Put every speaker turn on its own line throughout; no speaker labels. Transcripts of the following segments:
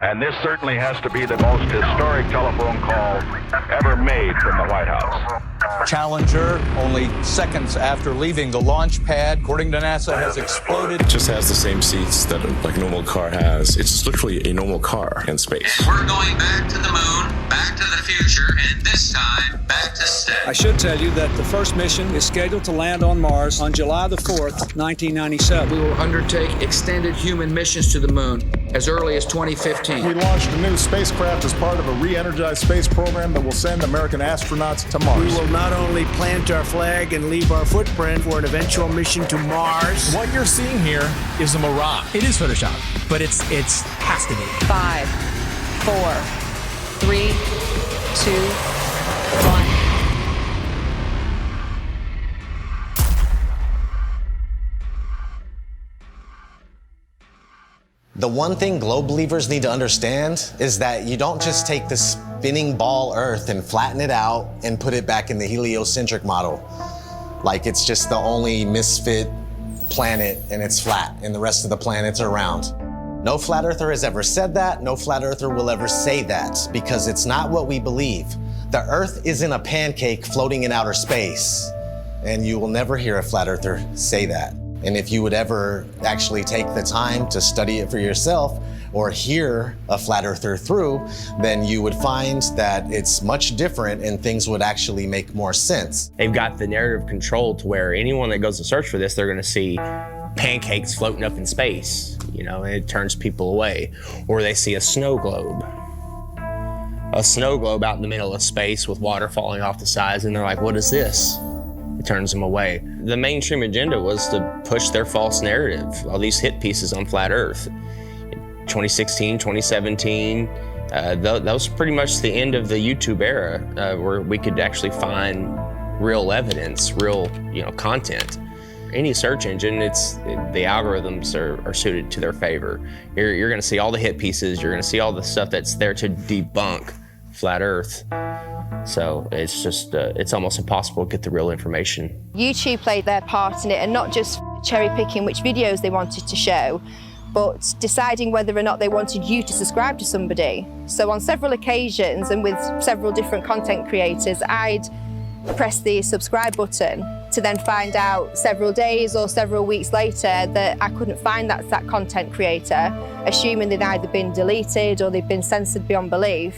And this certainly has to be the most historic telephone call ever made from the White House.
Challenger, only seconds after leaving the launch pad, according to NASA, has exploded.
It just has the same seats that like a normal car has. It's literally a normal car in space.
And we're going back to the moon, back to the future, and this time, back to stay.
I should tell you that the first mission is scheduled to land on Mars on July the 4th, 1997.
We will undertake extended human missions to the moon as early as 2015.
We launched a new spacecraft as part of a re-energized space program that will send American astronauts to Mars.
We will not only plant our flag and leave our footprint for an eventual mission to Mars.
What you're seeing here is a mirage. It is Photoshop, but it's has to be.
5, 4, 3, 2, 1.
The one thing globe believers need to understand is that you don't just take the spinning ball Earth and flatten it out and put it back in the heliocentric model. Like it's just the only misfit planet and it's flat and the rest of the planets are round. No flat earther has ever said that. No flat earther will ever say that because it's not what we believe. The Earth isn't a pancake floating in outer space, and you will never hear a flat earther say that. And if you would ever actually take the time to study it for yourself or hear a flat earther through, then you would find that it's much different and things would actually make more sense.
They've got the narrative control to where anyone that goes to search for this, they're gonna see pancakes floating up in space, you know, and it turns people away. Or they see a snow globe. A snow globe out in the middle of space with water falling off the sides, and they're like, what is this? It turns them away. The mainstream agenda was to push their false narrative, all these hit pieces on flat Earth. 2016, 2017, that was pretty much the end of the YouTube era where we could actually find real evidence, real content. Any search engine, the algorithms are suited to their favor. You're gonna see all the hit pieces, you're gonna see all the stuff that's there to debunk flat Earth. So it's just, it's almost impossible to get the real information.
YouTube played their part in it, and not just cherry picking which videos they wanted to show, but deciding whether or not they wanted you to subscribe to somebody. So on several occasions and with several different content creators, I'd press the subscribe button to then find out several days or several weeks later that I couldn't find that content creator, assuming they'd either been deleted or they'd been censored beyond belief.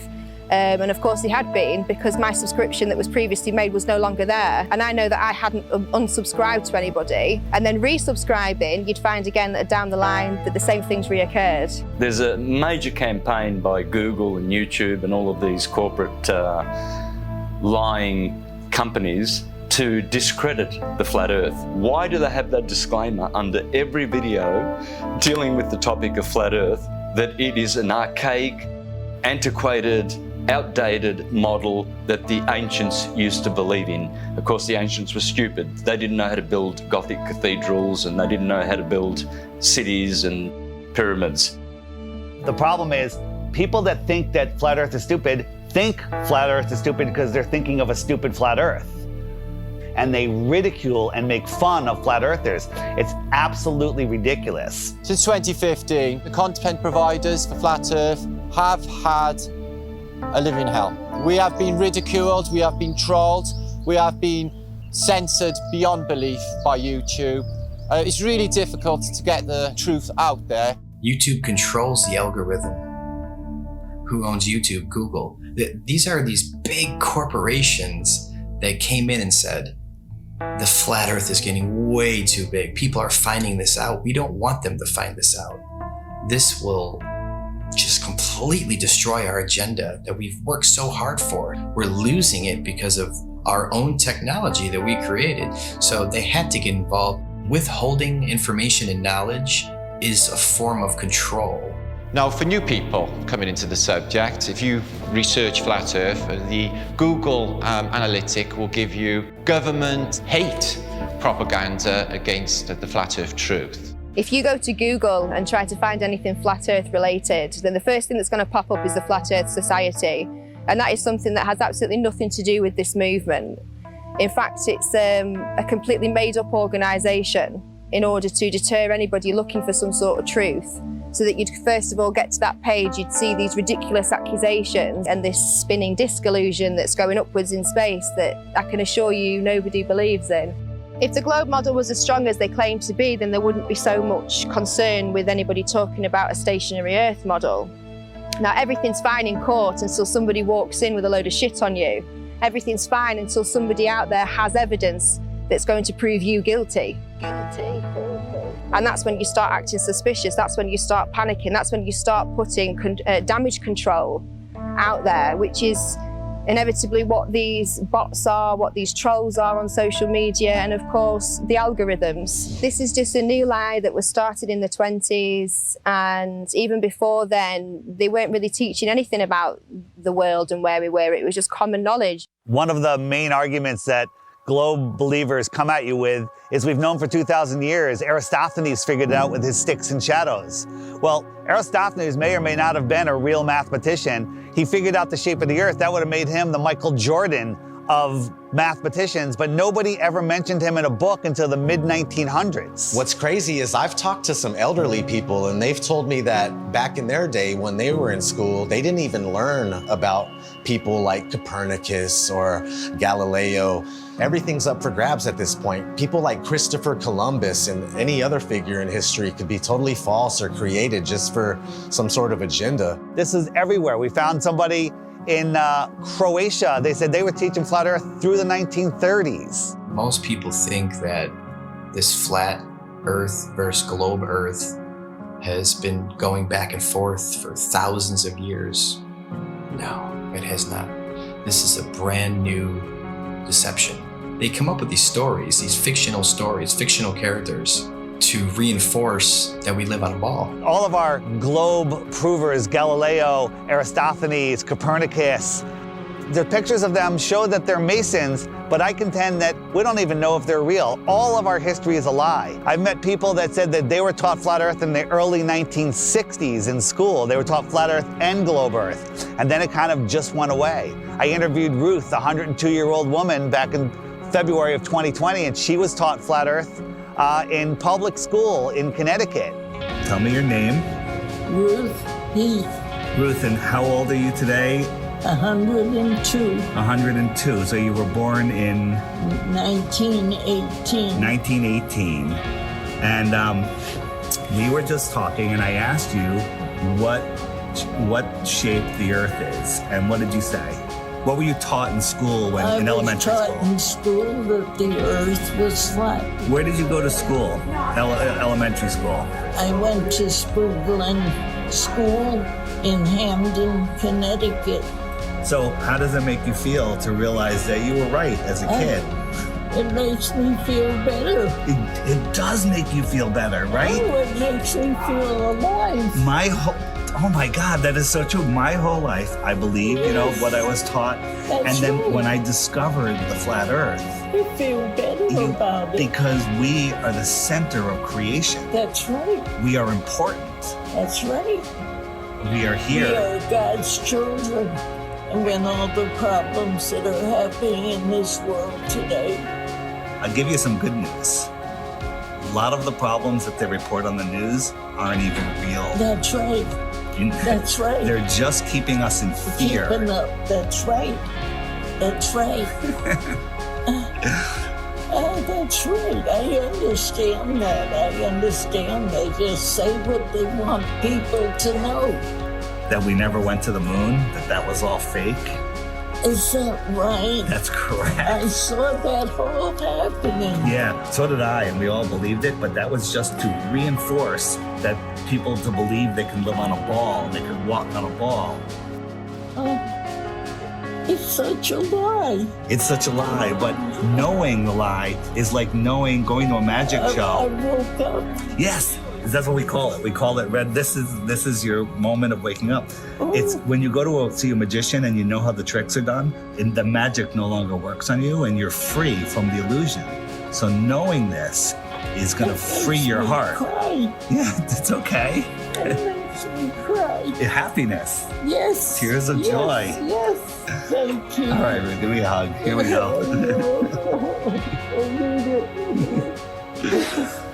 And of course they had been, because my subscription that was previously made was no longer there. And I know that I hadn't unsubscribed to anybody. And then resubscribing, you'd find again that down the line that the same things reoccurred.
There's a major campaign by Google and YouTube and all of these corporate lying companies to discredit the flat Earth. Why do they have that disclaimer under every video dealing with the topic of flat Earth, that it is an archaic, antiquated, outdated model that the ancients used to believe in? Of course, the ancients were stupid. They didn't know how to build Gothic cathedrals, and they didn't know how to build cities and pyramids.
The problem is, people that think that flat Earth is stupid think flat Earth is stupid because they're thinking of a stupid flat Earth. And they ridicule and make fun of flat earthers. It's absolutely ridiculous.
Since 2015, the content providers for Flat Earth have had a living hell. We have been ridiculed, we have been trolled, we have been censored beyond belief by YouTube. It's really difficult to get the truth out there.
YouTube controls the algorithm. Who owns YouTube? Google. These are these big corporations that came in and said, the flat Earth is getting way too big. People are finding this out. We don't want them to find this out. This will completely destroy our agenda that we've worked so hard for. We're losing it because of our own technology that we created. So they had to get involved. Withholding information and knowledge is a form of control.
Now, for new people coming into the subject, if you research Flat Earth, the Google analytic will give you government hate propaganda against the Flat Earth truth.
If you go to Google and try to find anything Flat Earth related, then the first thing that's going to pop up is the Flat Earth Society. And that is something that has absolutely nothing to do with this movement. In fact, it's a completely made-up organisation in order to deter anybody looking for some sort of truth. So that you'd first of all get to that page, you'd see these ridiculous accusations and this spinning disc illusion that's going upwards in space that I can assure you nobody believes in. If the globe model was as strong as they claim to be, then there wouldn't be so much concern with anybody talking about a stationary Earth model. Now, everything's fine in court until somebody walks in with a load of shit on you. Everything's fine until somebody out there has evidence that's going to prove you guilty. And that's when you start acting suspicious. That's when you start panicking. That's when you start putting damage control out there, which is inevitably what these bots are, what these trolls are on social media, and of course, the algorithms. This is just a new lie that was started in the 20s, and even before then, they weren't really teaching anything about the world and where we were. It was just common knowledge.
One of the main arguments that globe believers come at you with is we've known for 2,000 years. Aristophanes figured it out with his sticks and shadows. Well, Aristophanes may or may not have been a real mathematician. He figured out the shape of the earth. That would have made him the Michael Jordan of mathematicians, but nobody ever mentioned him in a book until the mid-1900s.
What's crazy is I've talked to some elderly people and they've told me that back in their day when they were in school, they didn't even learn about people like Copernicus or Galileo. Everything's up for grabs at this point. People like Christopher Columbus and any other figure in history could be totally false or created just for some sort of agenda.
This is everywhere. We found somebody in Croatia. They said they were teaching flat earth through the 1930s.
Most people think that this flat earth versus globe earth has been going back and forth for thousands of years. No, it has not. This is a brand new deception. They come up with these stories, these fictional stories, fictional characters, to reinforce that we live on a ball.
All of our globe provers, Galileo, Aristophanes, Copernicus, the pictures of them show that they're Masons, but I contend that we don't even know if they're real. All of our history is a lie. I've met people that said that they were taught flat earth in the early 1960s in school. They were taught flat earth and globe earth, and then it kind of just went away. I interviewed Ruth, a 102-year-old woman, back in February of 2020, and she was taught flat earth in public school in Connecticut.
Tell me your name.
Ruth Heath.
Ruth, and how old are you today?
102.
102. So you were born in
1918.
1918. And we were just talking, and I asked you what shape the Earth is, and what did you say? What were you taught in school in elementary school?
I was taught in school that the Earth was flat.
Where did you go to school? Elementary school?
I went to Spooglen School in Hamden, Connecticut.
So how does it make you feel to realize that you were right as a kid?
It makes me feel better.
It does make you feel better, right?
Oh, it makes me feel alive.
Oh my God, that is so true. My whole life, I believe, what I was taught.
That's
and then
right.
When I discovered the flat earth,
you feel better about it.
Because we are the center of creation.
That's right.
We are important.
That's right.
We are here.
We are God's children. And when all the problems that are happening in this world today.
I'll give you some good news. A lot of the problems that they report on the news aren't even real.
That's right. That's right.
They're just keeping us in fear.
Keeping up. That's right. That's right. That's right. I understand that. I understand. They just say what they want people to know.
That we never went to the moon, that was all fake.
Is that right?
That's correct.
I saw that all happening.
Yeah, so did I, and we all believed it, but that was just to reinforce that people to believe they can live on a ball, they could walk on a ball.
It's such a lie.
It's such a lie, but knowing the lie is like going to a magic show.
I woke up.
Yes, that's what we call it. We call it red. This is your moment of waking up. It's when you go to see a magician and you know how the tricks are done, and the magic no longer works on you, and you're free from the illusion. So knowing this is going to free your heart.
Cry.
Yeah, it's okay.
It makes me cry.
Happiness.
Yes.
Tears of joy.
Yes. Thank you.
All right, give me a hug. Here we go.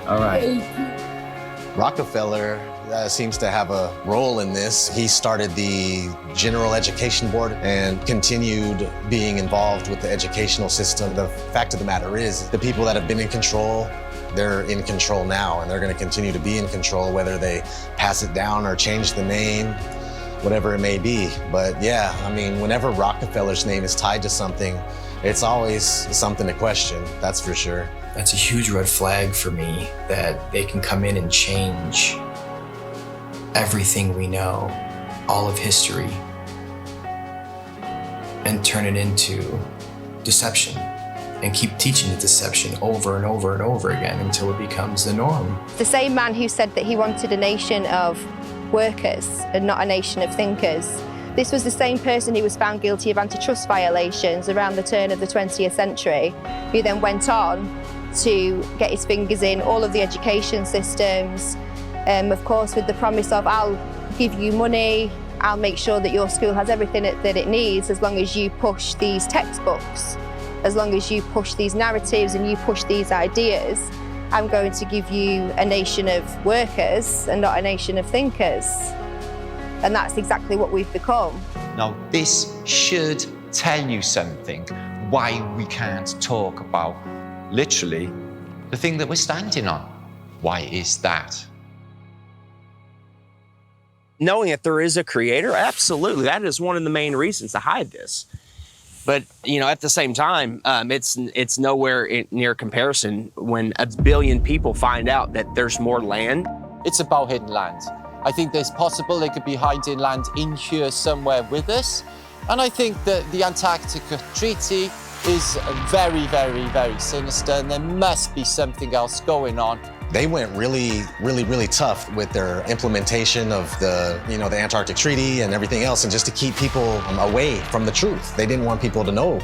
All right.
Rockefeller seems to have a role in this. He started the General Education Board and continued being involved with the educational system. The fact of the matter is, the people that have been in control, they're in control now, and they're going to continue to be in control, whether they pass it down or change the name, whatever it may be. But yeah, I mean, whenever Rockefeller's name is tied to something, it's always something to question, that's for sure.
That's a huge red flag for me, that they can come in and change everything we know, all of history, and turn it into deception, and keep teaching the deception over and over and over again until it becomes the norm.
The same man who said that he wanted a nation of workers and not a nation of thinkers. This was the same person who was found guilty of antitrust violations around the turn of the 20th century, who then went on to get his fingers in all of the education systems, of course with the promise of, I'll give you money, I'll make sure that your school has everything that it needs as long as you push these textbooks, as long as you push these narratives and you push these ideas. I'm going to give you a nation of workers and not a nation of thinkers. And that's exactly what we've become.
Now, this should tell you something, why we can't talk about literally the thing that we're standing on. Why is that?
Knowing that there is a creator, absolutely. That is one of the main reasons to hide this. But, you know, at the same time, it's nowhere near comparison when 1 billion people find out that there's more land.
It's about hidden land. I think there's possible they could be hiding land in here somewhere with us. And I think that the Antarctica Treaty is very, very, very sinister, and there must be something else going on.
They went really tough with their implementation of the Antarctic Treaty and everything else, and just to keep people away from the truth. They didn't want people to know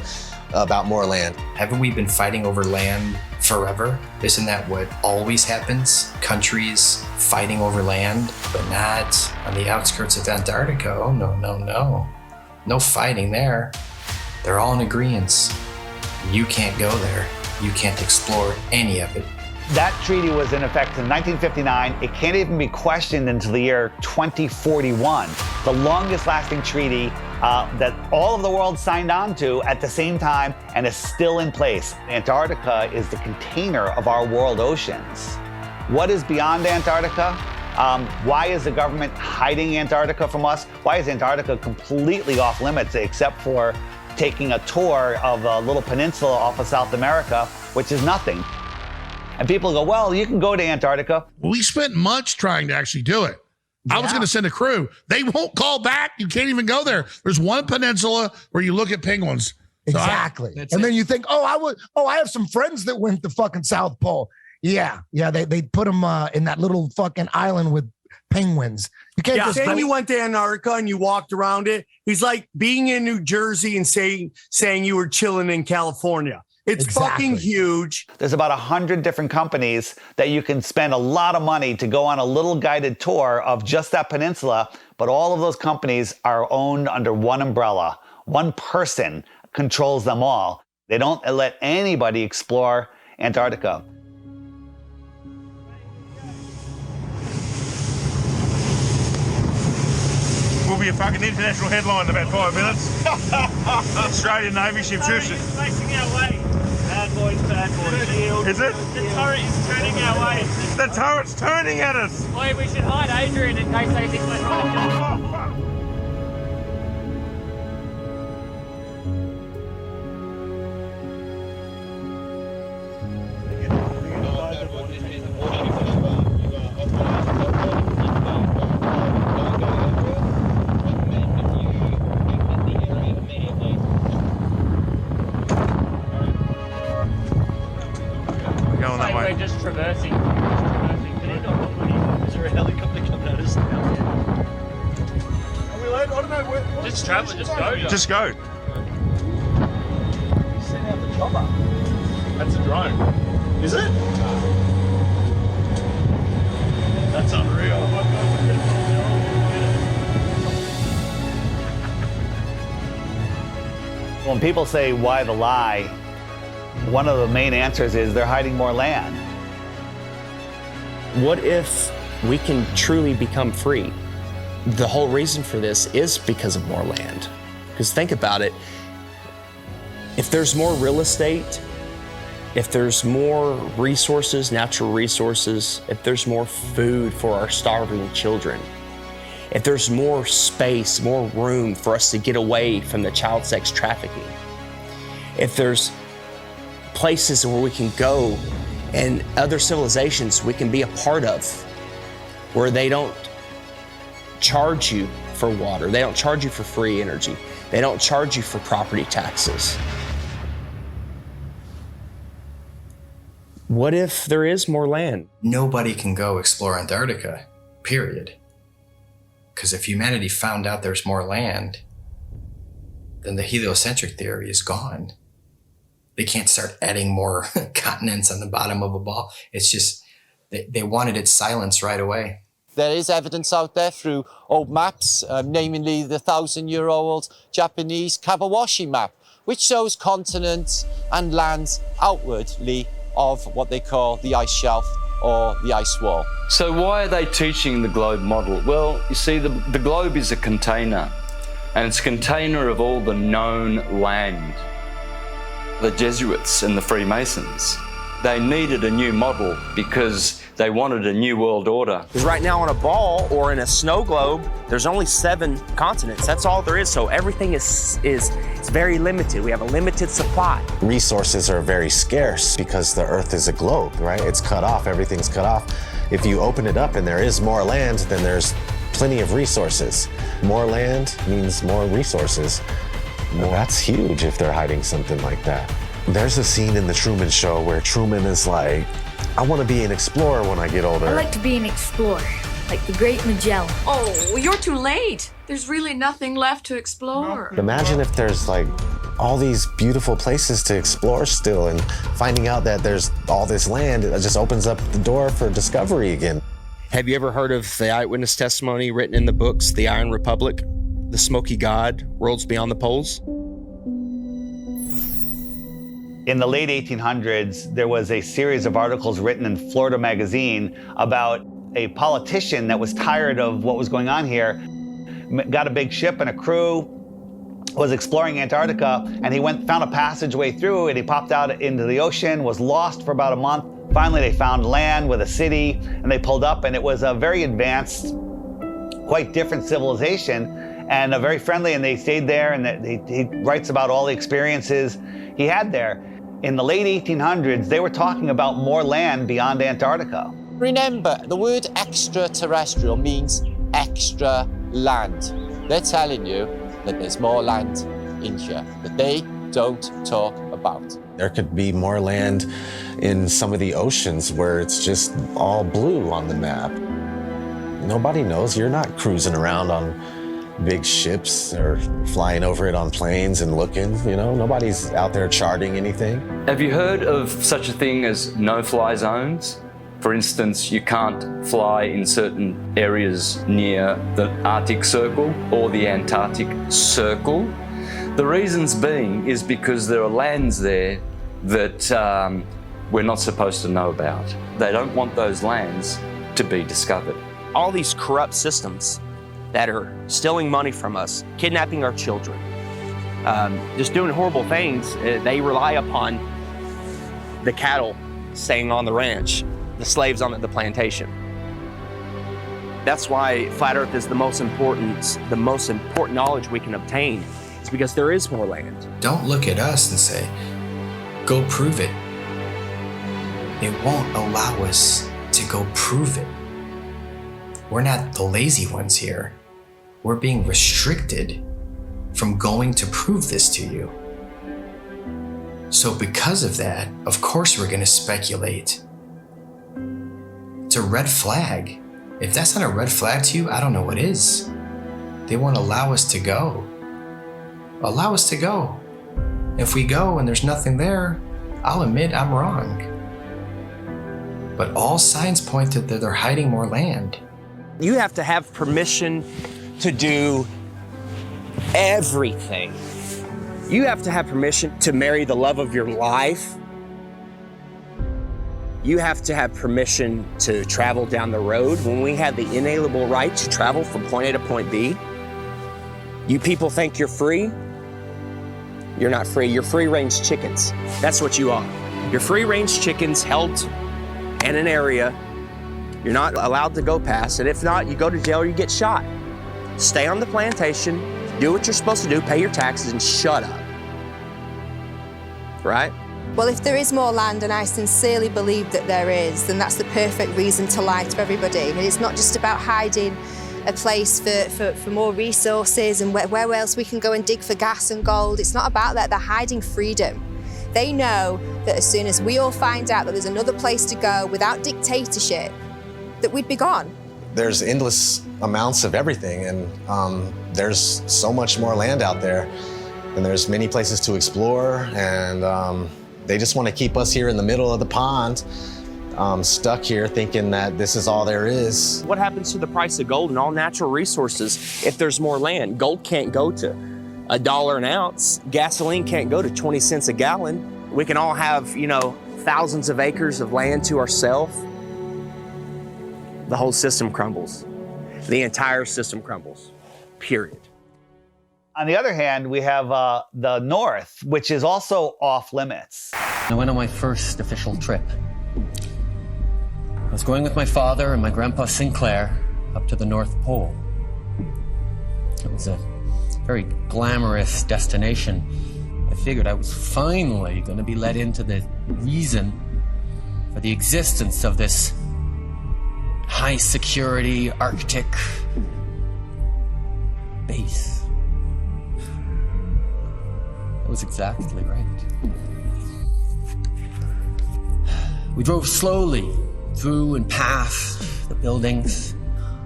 about more land.
Haven't we been fighting over land forever? Isn't that what always happens? Countries fighting over land, but not on the outskirts of Antarctica. Oh, no, no, no. No fighting there. They're all in agreement. You can't go there. You can't explore any of it.
That treaty was in effect in 1959. It can't even be questioned until the year 2041. The longest lasting treaty that all of the world signed on to at the same time and is still in place. Antarctica is the container of our world oceans. What is beyond Antarctica? Why is the government hiding Antarctica from us? Why is Antarctica completely off limits except for taking a tour of a little peninsula off of South America, which is nothing? And people go, well, you can go to Antarctica.
We spent months trying to actually do it. Yeah. I was going to send a crew. They won't call back. You can't even go there. There's one peninsula where you look at penguins.
Exactly. Then you think, I have some friends that went to fucking South Pole. Yeah. They put them in that little fucking island with penguins. You can't just
saying you went to Antarctica and you walked around it. He's like being in New Jersey and saying you were chilling in California. It's fucking huge.
There's about 100 different companies that you can spend a lot of money to go on a little guided tour of just that peninsula, but all of those companies are owned under one umbrella. One person controls them all. They don't let anybody explore Antarctica.
Will be a fucking international headline in about 5 minutes. Australian Navy ship shoots.
Facing our way. Bad boys. Shield.
Is it?
The turret is turning our way.
The turret's turning at us.
Boy, we should hide Adrian in case they think we're trying to kill him.
Just travel, just go. Just go.
Send out the chopper. That's a drone. Is it? That's unreal.
When people say, why the lie? One of the main answers is they're hiding more land.
What if we can truly become free? The whole reason for this is because of more land. Because think about it, if there's more real estate, if there's more resources, natural resources, if there's more food for our starving children, if there's more space, more room for us to get away from the child sex trafficking, if there's places where we can go and other civilizations we can be a part of, where they don't charge you for water, they don't charge you for free energy, they don't charge you for property taxes. What if there is more land?
Nobody can go explore Antarctica, period. Because if humanity found out there's more land, then the heliocentric theory is gone. They can't start adding more continents on the bottom of a ball. It's just, they wanted it silenced right away.
There is evidence out there through old maps, namely the 1,000-year-old Japanese Kawabashi map, which shows continents and lands outwardly of what they call the ice shelf or the ice wall.
So why are they teaching the globe model? Well, you see, the globe is a container, and it's a container of all the known land. The Jesuits and the Freemasons, they needed a new model because they wanted a new world order.
Because right now on a ball or in a snow globe, there's only 7 continents. That's all there is. So everything is very limited. We have a limited supply.
Resources are very scarce because the Earth is a globe, right? It's cut off, everything's cut off. If you open it up and there is more land, then there's plenty of resources. More land means more resources. Well, that's huge if they're hiding something like that. There's a scene in The Truman Show where Truman is like, I want to be an explorer when I get older.
I like to be an explorer, like the Great Magellan.
Oh, you're too late. There's really nothing left to explore.
Imagine if there's like all these beautiful places to explore still, and finding out that there's all this land, it just opens up the door for discovery again.
Have you ever heard of the eyewitness testimony written in the books, The Iron Republic, The Smoky God, Worlds Beyond the Poles?
In the late 1800s, there was a series of articles written in Florida Magazine about a politician that was tired of what was going on here, got a big ship and a crew, was exploring Antarctica, and he found a passageway through, and he popped out into the ocean, was lost for about a month. Finally, they found land with a city, and they pulled up, and it was a very advanced, quite different civilization, and very friendly, and they stayed there, and he writes about all the experiences he had there. In the late 1800s, they were talking about more land beyond Antarctica.
Remember, the word extraterrestrial means extra land. They're telling you that there's more land in here that they don't talk about.
There could be more land in some of the oceans where it's just all blue on the map. Nobody knows. You're not cruising around on big ships or flying over it on planes and looking, nobody's out there charting anything.
Have you heard of such a thing as no-fly zones? For instance, you can't fly in certain areas near the Arctic Circle or the Antarctic Circle. The reasons being is because there are lands there that we're not supposed to know about. They don't want those lands to be discovered.
All these corrupt systems that are stealing money from us, kidnapping our children, just doing horrible things. They rely upon the cattle staying on the ranch, the slaves on the plantation. That's why Flat Earth is the most important knowledge we can obtain. It's because there is more land.
Don't look at us and say, go prove it. It won't allow us to go prove it. We're not the lazy ones here. We're being restricted from going to prove this to you. So because of that, of course we're going to speculate. It's a red flag. If that's not a red flag to you, I don't know what is. They won't allow us to go. allow us to go. If we go and there's nothing there, I'll admit I'm wrong. But all signs point to that they're hiding more land.
You have to have permission to do everything. You have to have permission to marry the love of your life. You have to have permission to travel down the road. When we have the inalienable right to travel from point A to point B, you people think you're free? You're not free. You're free-range chickens. That's what you are. You're free-range chickens held in an area you're not allowed to go past, and if not, you go to jail or you get shot. Stay on the plantation, do what you're supposed to do, pay your taxes, and shut up. Right?
Well, if there is more land, and I sincerely believe that there is, then that's the perfect reason to lie to everybody. And it's not just about hiding a place for more resources and where else we can go and dig for gas and gold. It's not about that. They're hiding freedom. They know that as soon as we all find out that there's another place to go without dictatorship, that we'd be gone.
There's endless amounts of everything, and there's so much more land out there, and there's many places to explore, and they just want to keep us here in the middle of the pond, stuck here thinking that this is all there is.
What happens to the price of gold and all natural resources if there's more land? Gold can't go to $1 an ounce. Gasoline can't go to 20 cents a gallon. We can all have, thousands of acres of land to ourselves. The whole system crumbles. The entire system crumbles, period.
On the other hand, we have the North, which is also off limits.
I went on my first official trip. I was going with my father and my grandpa Sinclair up to the North Pole. It was a very glamorous destination. I figured I was finally going to be let into the reason for the existence of this high security Arctic base. That was exactly right. We drove slowly through and past the buildings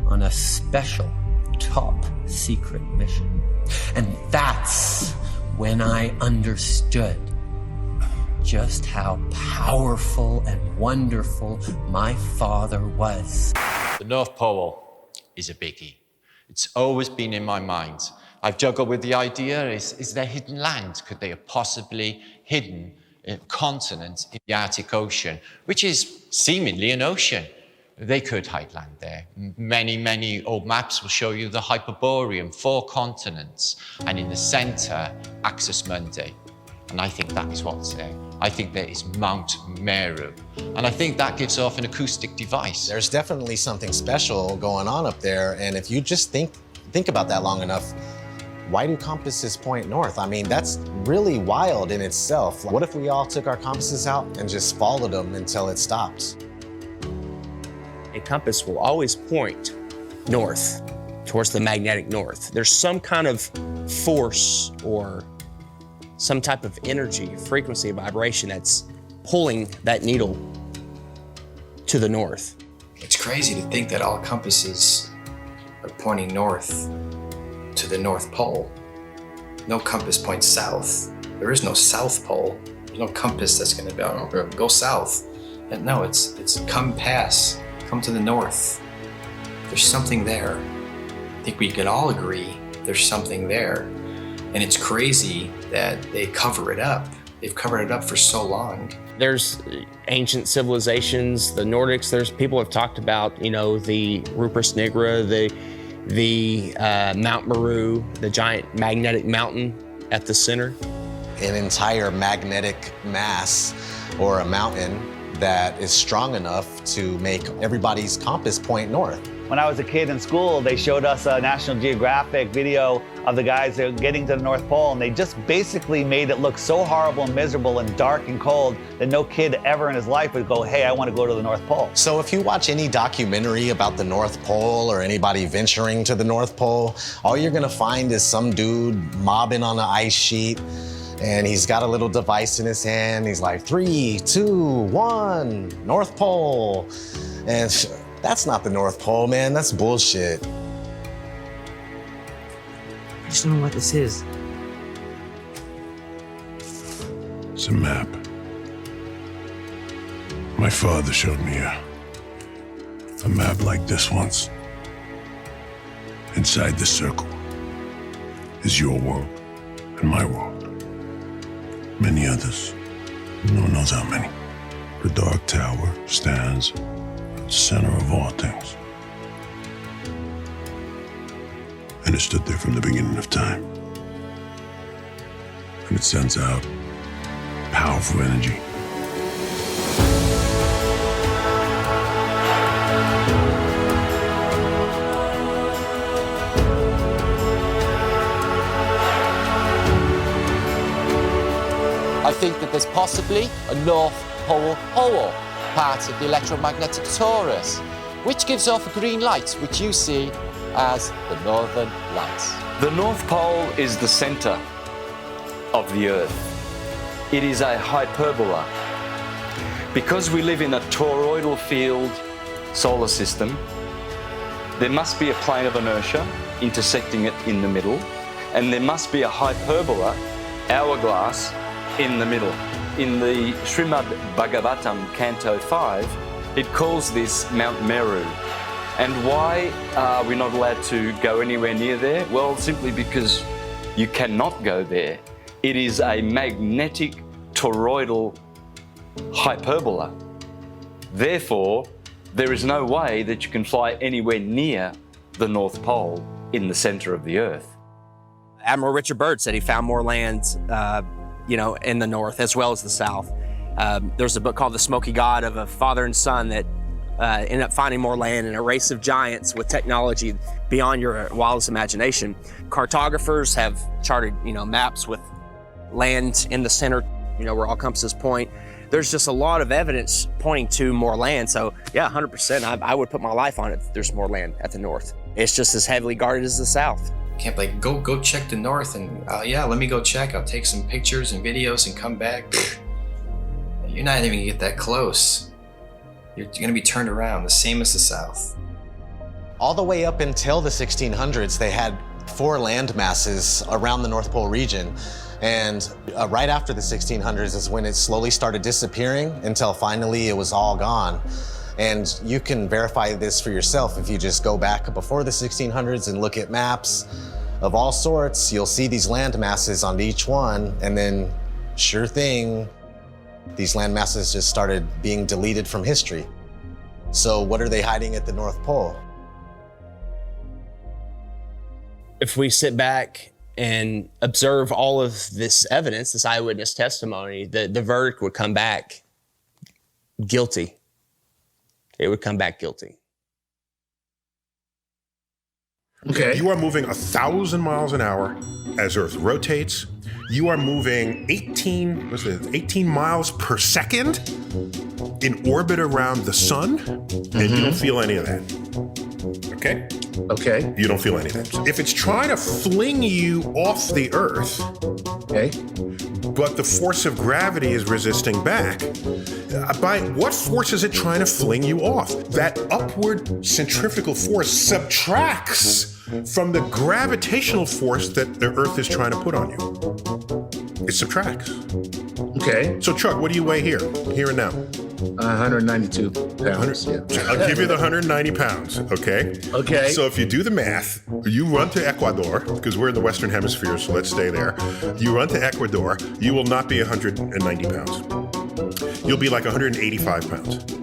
on a special top secret mission. And that's when I understood just how powerful and wonderful my father was.
The North Pole is a biggie. It's always been in my mind. I've juggled with the idea, is there hidden land? Could they have possibly hidden continents in the Arctic Ocean, which is seemingly an ocean? They could hide land there. Many old maps will show you the Hyperborean, 4 continents, and in the center, Axis Mundi. And I think that is what's there. I think there is Mount Meru. And I think that gives off an acoustic device.
There's definitely something special going on up there, and if you just think about that long enough, why do compasses point north? I mean, that's really wild in itself. What if we all took our compasses out and just followed them until it stops?
A compass will always point north, towards the magnetic north. There's some kind of force or some type of energy, frequency, vibration that's pulling that needle to the north.
It's crazy to think that all compasses are pointing north to the North Pole. No compass points south. There is no South Pole. There's no compass that's going to go south. And no, it's come to the north. There's something there. I think we can all agree there's something there. And it's crazy that they cover it up. They've covered it up for so long.
There's ancient civilizations, the Nordics, there's people have talked about, the Rupert Nigra, the Mount Meru, the giant magnetic mountain at the center.
An entire magnetic mass or a mountain that is strong enough to make everybody's compass point north.
When I was a kid in school, they showed us a National Geographic video of the guys getting to the North Pole, and they just basically made it look so horrible and miserable and dark and cold that no kid ever in his life would go, hey, I want to go to the North Pole.
So if you watch any documentary about the North Pole or anybody venturing to the North Pole, all you're gonna find is some dude mobbing on an ice sheet, and he's got a little device in his hand. He's like, 3, 2, 1, North Pole. And that's not the North Pole, man. That's bullshit.
I just don't know what this is.
It's a map. My father showed me a map like this once. Inside the circle is your world and my world. Many others. No one knows how many. The Dark Tower stands at the center of all things. And it stood there from the beginning of time. And it sends out powerful energy.
I think that there's possibly a North Pole hole, part of the electromagnetic torus, which gives off a green light, which you see as the Northern Lights.
The North Pole is the center of the Earth. It is a hyperbola. Because we live in a toroidal field solar system, there must be a plane of inertia intersecting it in the middle, and there must be a hyperbola, hourglass, in the middle. In the Srimad Bhagavatam, Canto 5, it calls this Mount Meru. And why are we not allowed to go anywhere near there? Well, simply because you cannot go there. It is a magnetic toroidal hyperbola. Therefore, there is no way that you can fly anywhere near the North Pole in the center of the Earth.
Admiral Richard Byrd said he found more land in the north as well as the south. There's a book called The Smoky God of a father and son that ended up finding more land in a race of giants with technology beyond your wildest imagination. Cartographers have charted, maps with land in the center, where all compasses point. There's just a lot of evidence pointing to more land. So yeah, 100%, I would put my life on it if there's more land at the north. It's just as heavily guarded as the south.
Can't go check the north and let me go check. I'll take some pictures and videos and come back. You're not even gonna get that close. You're gonna be turned around, the same as the south.
All the way up until the 1600s, they had 4 land masses around the North Pole region. And right after the 1600s is when it slowly started disappearing until finally it was all gone. And you can verify this for yourself if you just go back before the 1600s and look at maps of all sorts. You'll see these land masses on each one, and then sure thing, these land masses just started being deleted from history. So what are they hiding at the North Pole?
If we sit back and observe all of this evidence, this eyewitness testimony, the verdict would come back guilty. It would come back guilty.
Okay. You are moving 1,000 miles an hour as Earth rotates. You are moving 18 miles per second in orbit around the sun, and you don't feel any of that. Okay?
Okay.
You don't feel anything. If it's trying to fling you off the Earth,
okay,
but the force of gravity is resisting back, by what force is it trying to fling you off? That upward centrifugal force subtracts from the gravitational force that the Earth is trying to put on you. It subtracts.
Okay.
So Chuck, what do you weigh here and now?
192 pounds. Yeah.
I'll give you the 190 pounds, okay?
Okay.
So if you do the math, you run to Ecuador, because we're in the Western Hemisphere, so let's stay there. You run to Ecuador, you will not be 190 pounds. You'll be like 185 pounds.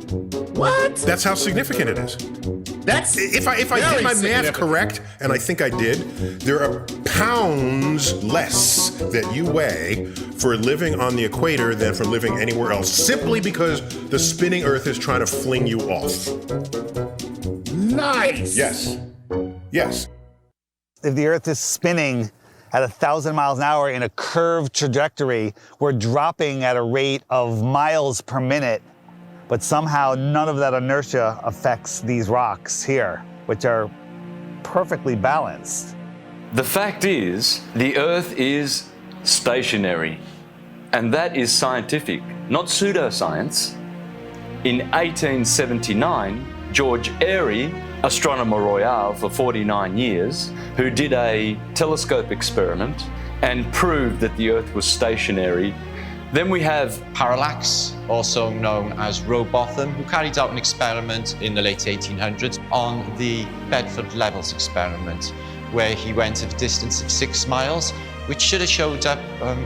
What?
That's how significant it is.
That's
if I did my math correct, and I think I did, there are pounds less that you weigh for living on the equator than for living anywhere else, simply because the spinning Earth is trying to fling you off.
Nice.
Yes. Yes.
If the Earth is spinning at 1,000 miles an hour in a curved trajectory, we're dropping at a rate of miles per minute. But somehow none of that inertia affects these rocks here, which are perfectly balanced.
The fact is, the Earth is stationary, and that is scientific, not pseudoscience. In 1879, George Airy, astronomer royal for 49 years, who did a telescope experiment and proved that the Earth was stationary Then we have
Parallax, also known as Robotham, who carried out an experiment in the late 1800s on the Bedford Levels experiment, where he went at a distance of 6 miles, which should have showed up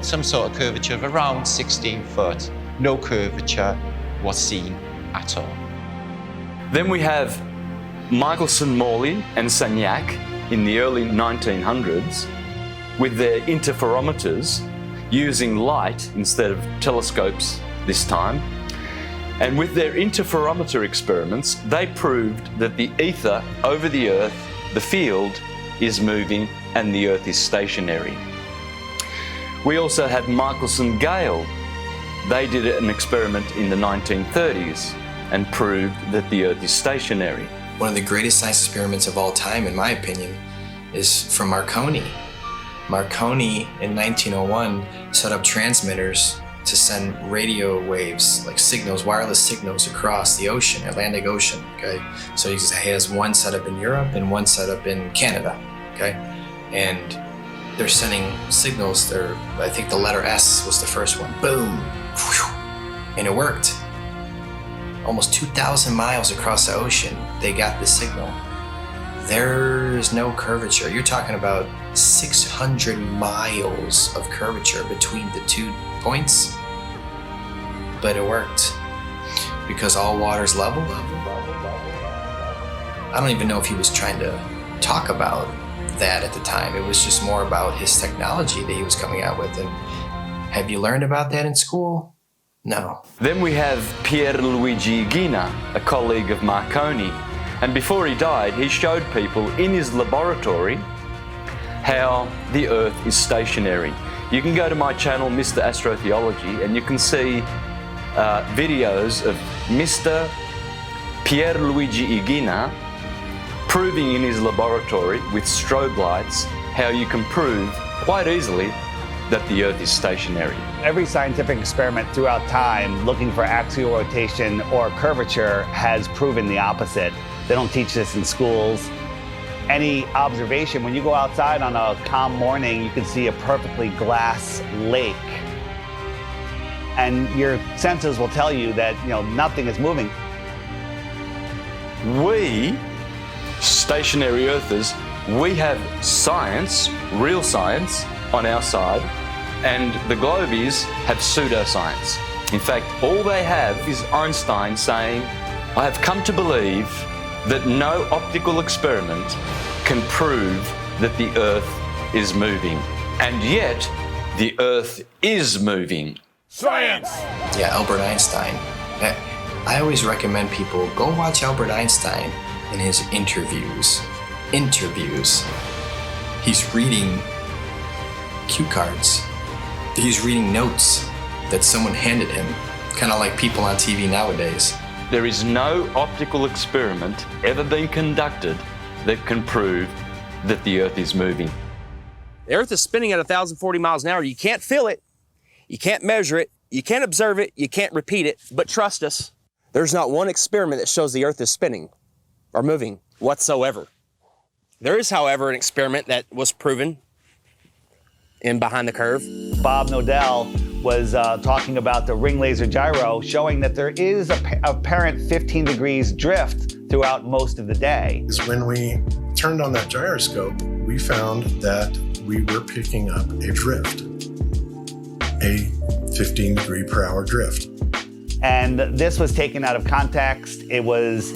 some sort of curvature of around 16 foot. No curvature was seen at all.
Then we have Michelson, Morley and Sagnac in the early 1900s with their interferometers using light instead of telescopes this time. And with their interferometer experiments, they proved that the ether over the Earth, the field, is moving and the Earth is stationary. We also had Michelson Gale. They did an experiment in the 1930s and proved that the Earth is stationary.
One of the greatest science experiments of all time, in my opinion, is from Marconi. Marconi in 1901 set up transmitters to send radio waves, like signals, wireless signals across the ocean, Atlantic Ocean, okay? So he has one set up in Europe and one set up in Canada, okay? And they're sending signals, I think the letter S was the first one, boom, and it worked. Almost 2,000 miles across the ocean, they got the signal. There's no curvature. You're talking about 600 miles of curvature between the 2 points. But it worked because all water's level. I don't even know if he was trying to talk about that at the time. It was just more about his technology that he was coming out with. And have you learned about that in school? No.
Then we have Pierluigi Ghina, a colleague of Marconi. And before he died, he showed people in his laboratory how the Earth is stationary. You can go to my channel, Mr. Astrotheology, and you can see videos of Mr. Pierluigi Ghina proving in his laboratory with strobe lights how you can prove quite easily that the Earth is stationary.
Every scientific experiment throughout time looking for axial rotation or curvature has proven the opposite. They don't teach this in schools. Any observation, when you go outside on a calm morning, you can see a perfectly glass lake. And your senses will tell you that, nothing is moving.
We, stationary Earthers, we have science, real science, on our side, and the globies have pseudoscience. In fact, all they have is Einstein saying, I have come to believe that no optical experiment can prove that the Earth is moving. And yet, the Earth is moving.
Science! Yeah, Albert Einstein. I always recommend people go watch Albert Einstein in his interviews. He's reading cue cards. He's reading notes that someone handed him, kind of like people on TV nowadays.
There is no optical experiment ever been conducted that can prove that the Earth is moving.
The Earth is spinning at 1,040 miles an hour. You can't feel it, you can't measure it, you can't observe it, you can't repeat it, but trust us, there's not one experiment that shows the Earth is spinning or moving whatsoever. There is, however, an experiment that was proven in Behind the Curve.
Bob Nodell was talking about the ring laser gyro, showing that there is a apparent 15 degrees drift throughout most of the day.
When we turned on that gyroscope, we found that we were picking up a drift, a 15 degree per hour drift.
And this was taken out of context. It was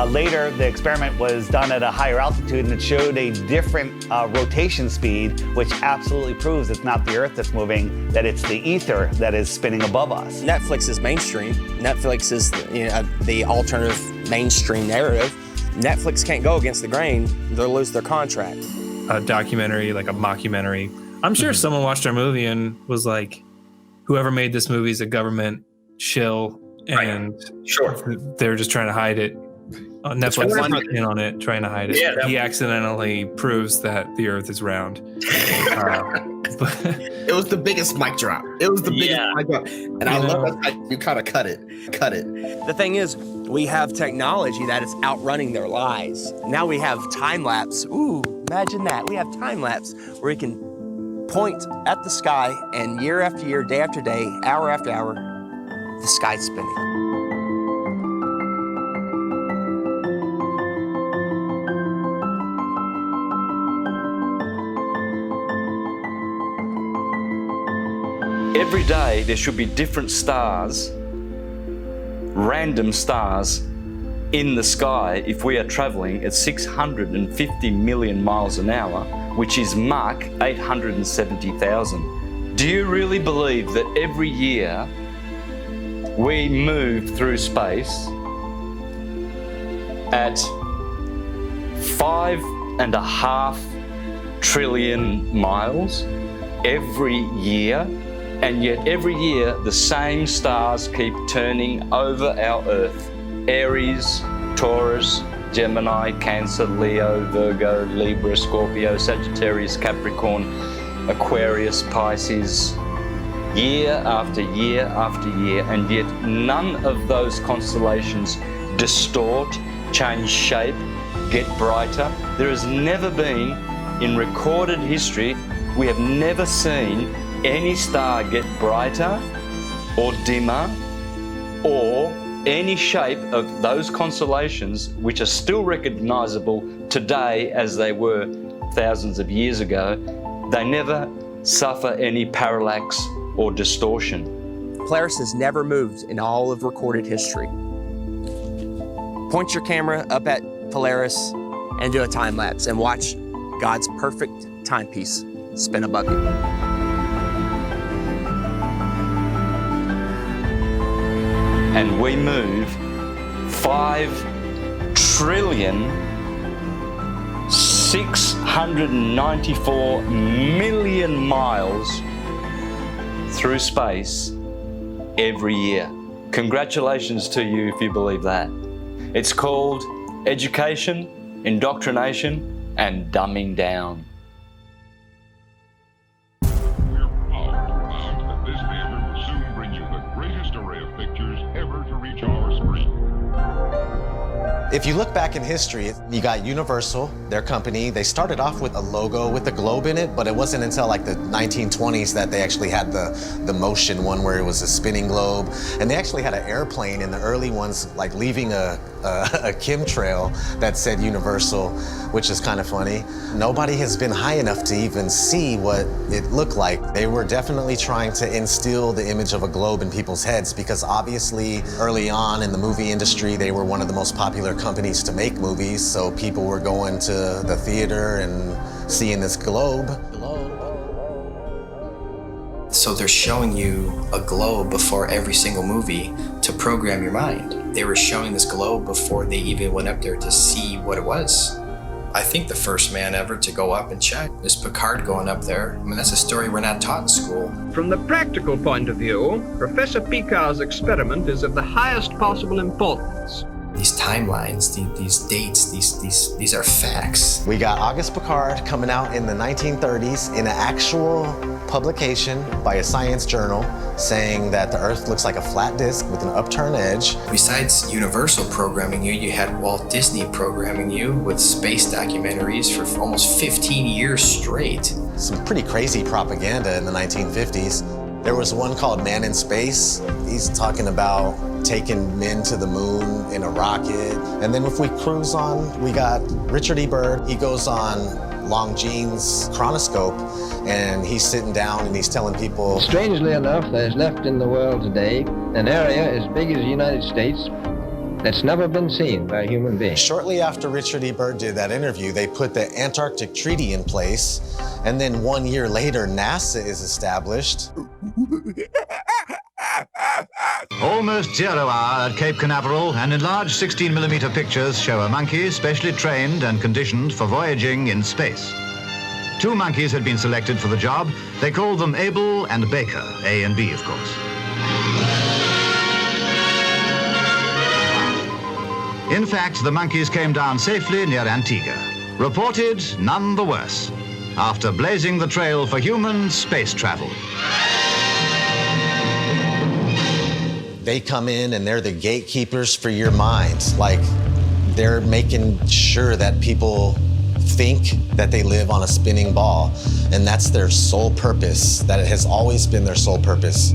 later, the experiment was done at a higher altitude and it showed a different rotation speed, which absolutely proves it's not the Earth that's moving, that it's the ether that is spinning above us.
Netflix is mainstream. Netflix is the alternative mainstream narrative. Netflix can't go against the grain. They'll lose their contract.
A documentary, like a mockumentary. I'm sure someone watched our movie and was like, whoever made this movie is a government shill, and they're just trying to hide it. Netflix is in on it, trying to hide it. Yeah, he accidentally proves that the Earth is round.
It was the biggest mic drop. It was the biggest mic drop, and I love that you kind of cut it.
The thing is, we have technology that is outrunning their lies. Now we have time lapse. Ooh, imagine that. We have time lapse where we can point at the sky, and year after year, day after day, hour after hour, the sky's spinning.
Every day there should be different stars, random stars, in the sky if we are traveling at 650 million miles an hour, which is Mach 870,000. Do you really believe that every year we move through space at 5.5 trillion miles every year? And yet every year the same stars keep turning over our Earth. Aries, Taurus, Gemini, Cancer, Leo, Virgo, Libra, Scorpio, Sagittarius, Capricorn, Aquarius, Pisces, year after year after year, and yet none of those constellations distort, change shape, get brighter. There has never been, in recorded history, we have never seen any star get brighter or dimmer or any shape of those constellations which are still recognizable today as they were thousands of years ago. They never suffer any parallax or distortion.
Polaris has never moved in all of recorded history. Point your camera up at Polaris and do a time lapse and watch God's perfect timepiece spin above you.
And we move 5,694,000,000 miles through space every year. Congratulations to you if you believe that. It's called education, indoctrination, and dumbing down.
If you look back in history, you got Universal, their company. They started off with a logo with a globe in it, but it wasn't until like the 1920s that they actually had the motion one where it was a spinning globe. And they actually had an airplane in the early ones, like leaving a chemtrail that said Universal, which is kind of funny. Nobody has been high enough to even see what it looked like. They were definitely trying to instill the image of a globe in people's heads because obviously early on in the movie industry, they were one of the most popular companies to make movies, so people were going to the theater and seeing this globe.
So they're showing you a globe before every single movie to program your mind. They were showing this globe before they even went up there to see what it was. I think the first man ever to go up and check is Picard going up there. I mean, that's a story we're not taught in school.
From the practical point of view, Professor Picard's experiment is of the highest possible importance.
These timelines, these dates, these are facts.
We got Auguste Piccard coming out in the 1930s in an actual publication by a science journal saying that the Earth looks like a flat disk with an upturned edge.
Besides Universal programming you, you had Walt Disney programming you with space documentaries for almost 15 years straight.
Some pretty crazy propaganda in the 1950s. There was one called Man in Space. He's talking about taking men to the moon in a rocket. And then if we cruise on, we got Richard E. Byrd. He goes on Longines chronoscope and he's sitting down and he's telling people.
Strangely enough, there's left in the world today an area as big as the United States that's never been seen by a human being.
Shortly after Richard E. Byrd did that interview, they put the Antarctic Treaty in place. And then 1 year later, NASA is established.
Almost 0 hour at Cape Canaveral, and enlarged 16mm pictures show a monkey specially trained and conditioned for voyaging in space. 2 monkeys had been selected for the job. They called them Abel and Baker, A and B, of course. In fact, the monkeys came down safely near Antigua. Reported none the worse, after blazing the trail for human space travel.
They come in and they're the gatekeepers for your mind. Like, they're making sure that people think that they live on a spinning ball, and that's their sole purpose, that it has always been their sole purpose.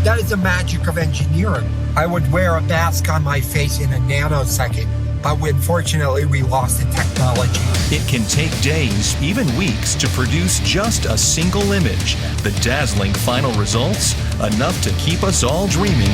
That is the magic of engineering. I would wear a mask on my face in a nanosecond, but unfortunately we lost the technology.
It can take days, even weeks, to produce just a single image. The dazzling final results, enough to keep us all dreaming.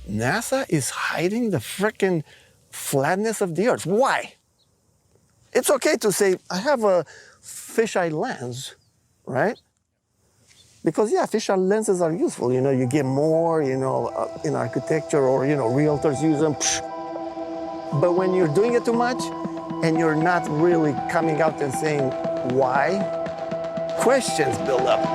NASA is hiding the frickin' flatness of the Earth. Why? It's okay to say, I have a fisheye lens, right? Because yeah, fisheye lenses are useful. You know, you get more, in architecture or, realtors use them. But when you're doing it too much and you're not really coming out and saying why, questions build up.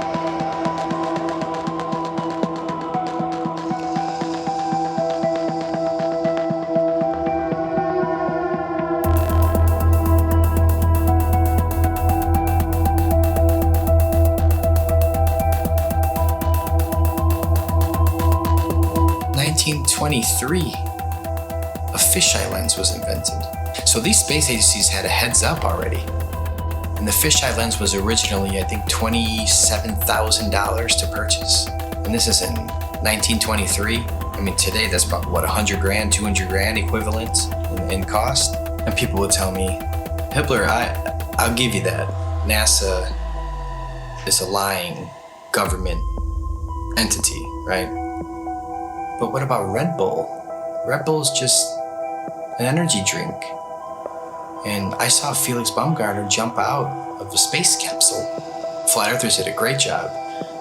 In 1923, a fisheye lens was invented. So these space agencies had a heads up already. And the fisheye lens was originally, I think, $27,000 to purchase. And this is in 1923. I mean, today that's about, what, 100 grand, 200 grand equivalent in cost? And people would tell me, Hippler, I'll give you that. NASA is a lying government entity, right? But what about Red Bull? Red Bull is just an energy drink. And I saw Felix Baumgartner jump out of a space capsule. Flat Earthers did a great job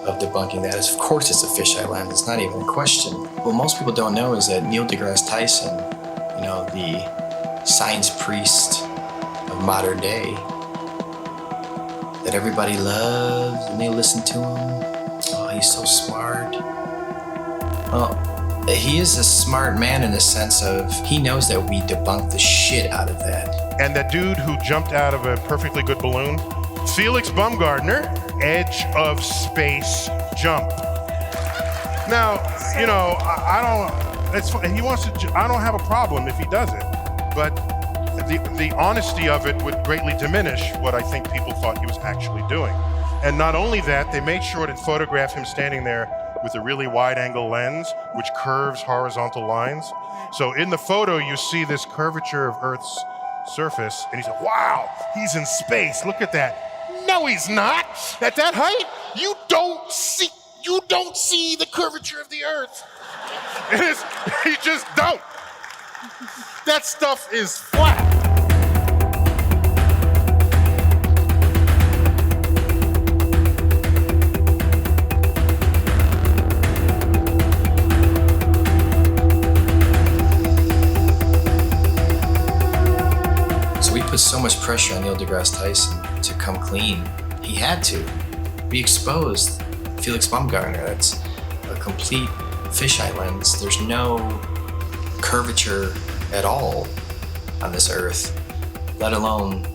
of debunking that. Of course it's a fisheye lens, it's not even a question. What most people don't know is that Neil deGrasse Tyson, the science priest of modern day, that everybody loves and they listen to him. Oh, he's so smart. Well, he is a smart man in the sense of he knows that we debunk the shit out of that.
And that dude who jumped out of a perfectly good balloon, Felix Baumgartner, edge of space jump. Now, I don't have a problem if he does it, but the honesty of it would greatly diminish what I think people thought he was actually doing. And not only that, they made sure to photograph him standing there with a really wide-angle lens, which curves horizontal lines. So in the photo, you see this curvature of Earth's surface, and he's like, wow, he's in space, look at that. No, he's not. At that height, you don't see the curvature of the Earth. You just don't. That stuff is flat.
Put so much pressure on Neil deGrasse Tyson to come clean. He had to. We exposed Felix Baumgartner. That's a complete fisheye lens. There's no curvature at all on this Earth, let alone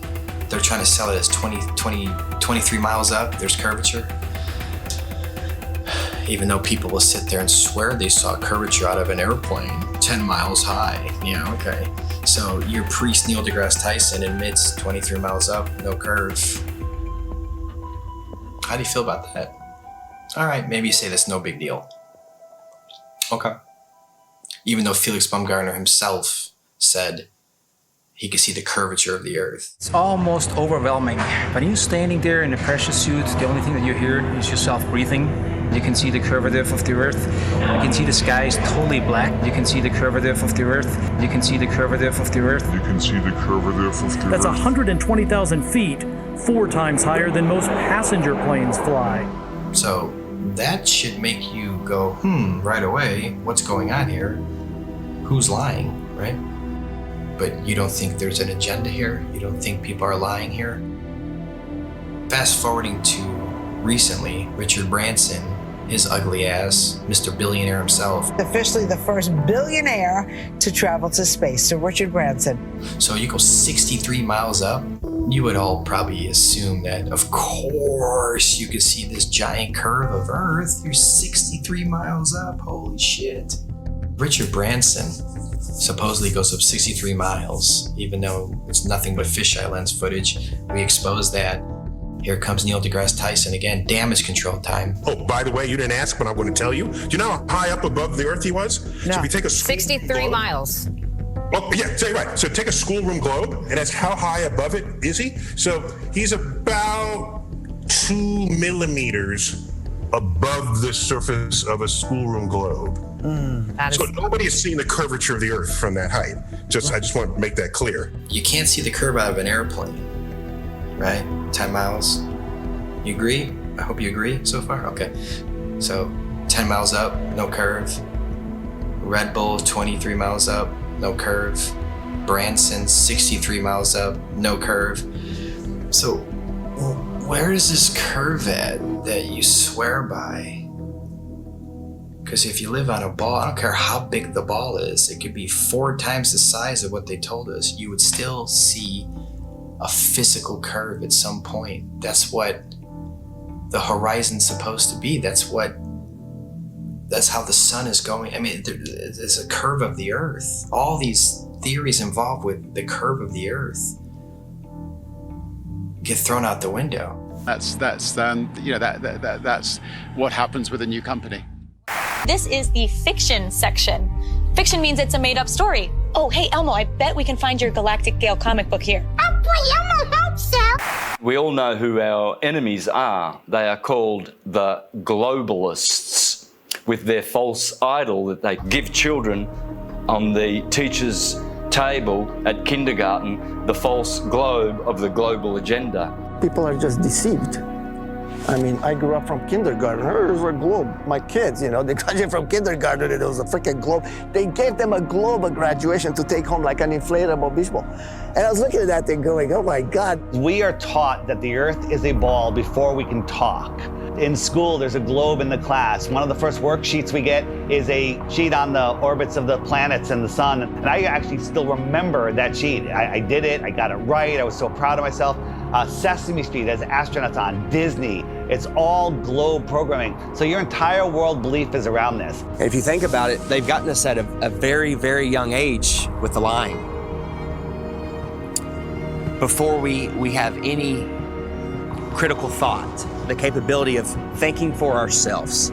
they're trying to sell it as 23 miles up, there's curvature. Even though people will sit there and swear they saw curvature out of an airplane 10 miles high. Yeah, okay. So your priest Neil deGrasse Tyson admits 23 miles up, no curve. How do you feel about that? All right, maybe you say that's no big deal. Okay. Even though Felix Baumgartner himself said he could see the curvature of the Earth.
It's almost overwhelming. When you're standing there in a pressure suit, the only thing that you hear is yourself breathing.
You can see the curvature of the Earth. You can see the sky is totally black. You can see the curvature of the Earth. You can see the curvature of the Earth.
You can see the curvature of the Earth.
That's 120,000 feet, 4 times higher than most passenger planes fly.
So that should make you go, right away, what's going on here? Who's lying, right? But you don't think there's an agenda here? You don't think people are lying here? Fast forwarding to recently, Richard Branson, his ugly ass, Mr. Billionaire himself.
Officially the first billionaire to travel to space, so Richard Branson.
So you go 63 miles up, you would all probably assume that, of course, you could see this giant curve of Earth. You're 63 miles up, holy shit. Richard Branson supposedly goes up 63 miles, even though it's nothing but fisheye lens footage. We exposed that. Here comes Neil deGrasse Tyson again, damage control time.
Oh, by the way, you didn't ask, but I'm going to tell you. Do you know how high up above the Earth he was?
No.
So if you take a
63 miles.
Oh, yeah, say right. So take a schoolroom globe, and that's how high above it is he? So he's about 2 millimeters above the surface of a schoolroom globe. So nobody has seen the curvature of the Earth from that height. I just want to make that clear.
You can't see the curve out of an airplane, right? 10 miles. You agree? I hope you agree so far. Okay. So 10 miles up, no curve. Red Bull 23 miles up, no curve. Branson 63 miles up, no curve. So where is this curve at that you swear by? Because if you live on a ball, I don't care how big the ball is, it could be 4 times the size of what they told us, you would still see a physical curve at some point. That's what the horizon's supposed to be. That's how the sun is going. I mean, there's a curve of the Earth. All these theories involved with the curve of the Earth get thrown out the window.
That's what happens with a new company.
This is the fiction section. Fiction means it's a made-up story. Oh, hey, Elmo, I bet we can find your Galactic Gale comic book here. Oh, boy, Elmo, help, sir.
We all know who our enemies are. They are called the globalists, with their false idol that they give children on the teacher's table at kindergarten, the false globe of the global agenda.
People are just deceived. I mean, I grew up from kindergarten. There's a globe. My kids, they graduated from kindergarten and it was a freaking globe. They gave them a globe at graduation to take home like an inflatable beach ball. And I was looking at that thing going, oh my God.
We are taught that the Earth is a ball before we can talk. In school, there's a globe in the class. One of the first worksheets we get is a sheet on the orbits of the planets and the sun. And I actually still remember that sheet. I did it, I got it right, I was so proud of myself. Sesame Street has astronauts on, Disney. It's all globe programming. So your entire world belief is around this.
And if you think about it, they've gotten us at a very, very young age with the lying. Before we have any critical thought, the capability of thinking for ourselves.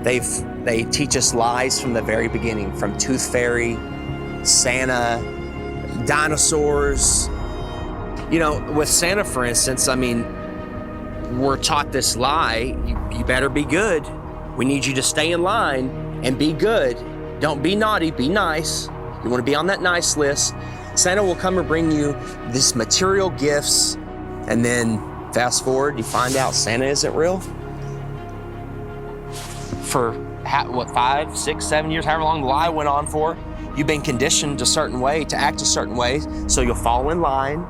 They teach us lies from the very beginning, from Tooth Fairy, Santa, dinosaurs. With Santa, for instance, I mean, we're taught this lie, you better be good. We need you to stay in line and be good. Don't be naughty, be nice. You want to be on that nice list. Santa will come and bring you these material gifts, and then fast forward, you find out Santa isn't real. For 5, 6, 7 years, however long the lie went on for, you've been conditioned a certain way, to act a certain way, so you'll fall in line.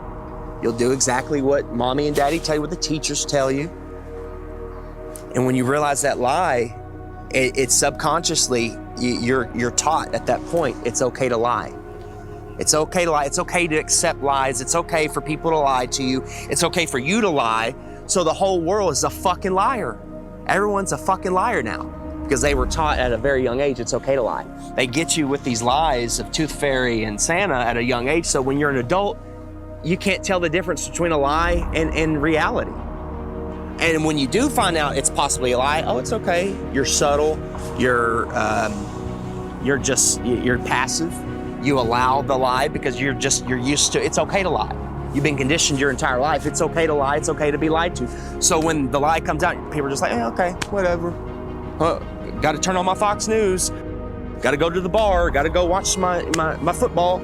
You'll do exactly what mommy and daddy tell you, what the teachers tell you. And when you realize that lie, it's subconsciously, you're taught at that point, it's okay to lie. It's okay to lie. It's okay to accept lies. It's okay for people to lie to you. It's okay for you to lie. So the whole world is a fucking liar. Everyone's a fucking liar now because they were taught at a very young age it's okay to lie. They get you with these lies of Tooth Fairy and Santa at a young age. So when you're an adult, you can't tell the difference between a lie and reality. And when you do find out it's possibly a lie, oh, it's okay. You're subtle. You're passive. You allow the lie because you're used to, it's okay to lie. You've been conditioned your entire life. It's okay to lie. It's okay to be lied to. So when the lie comes out, people are just like, okay, whatever. Got to turn on my Fox News. Got to go to the bar. Got to go watch my football.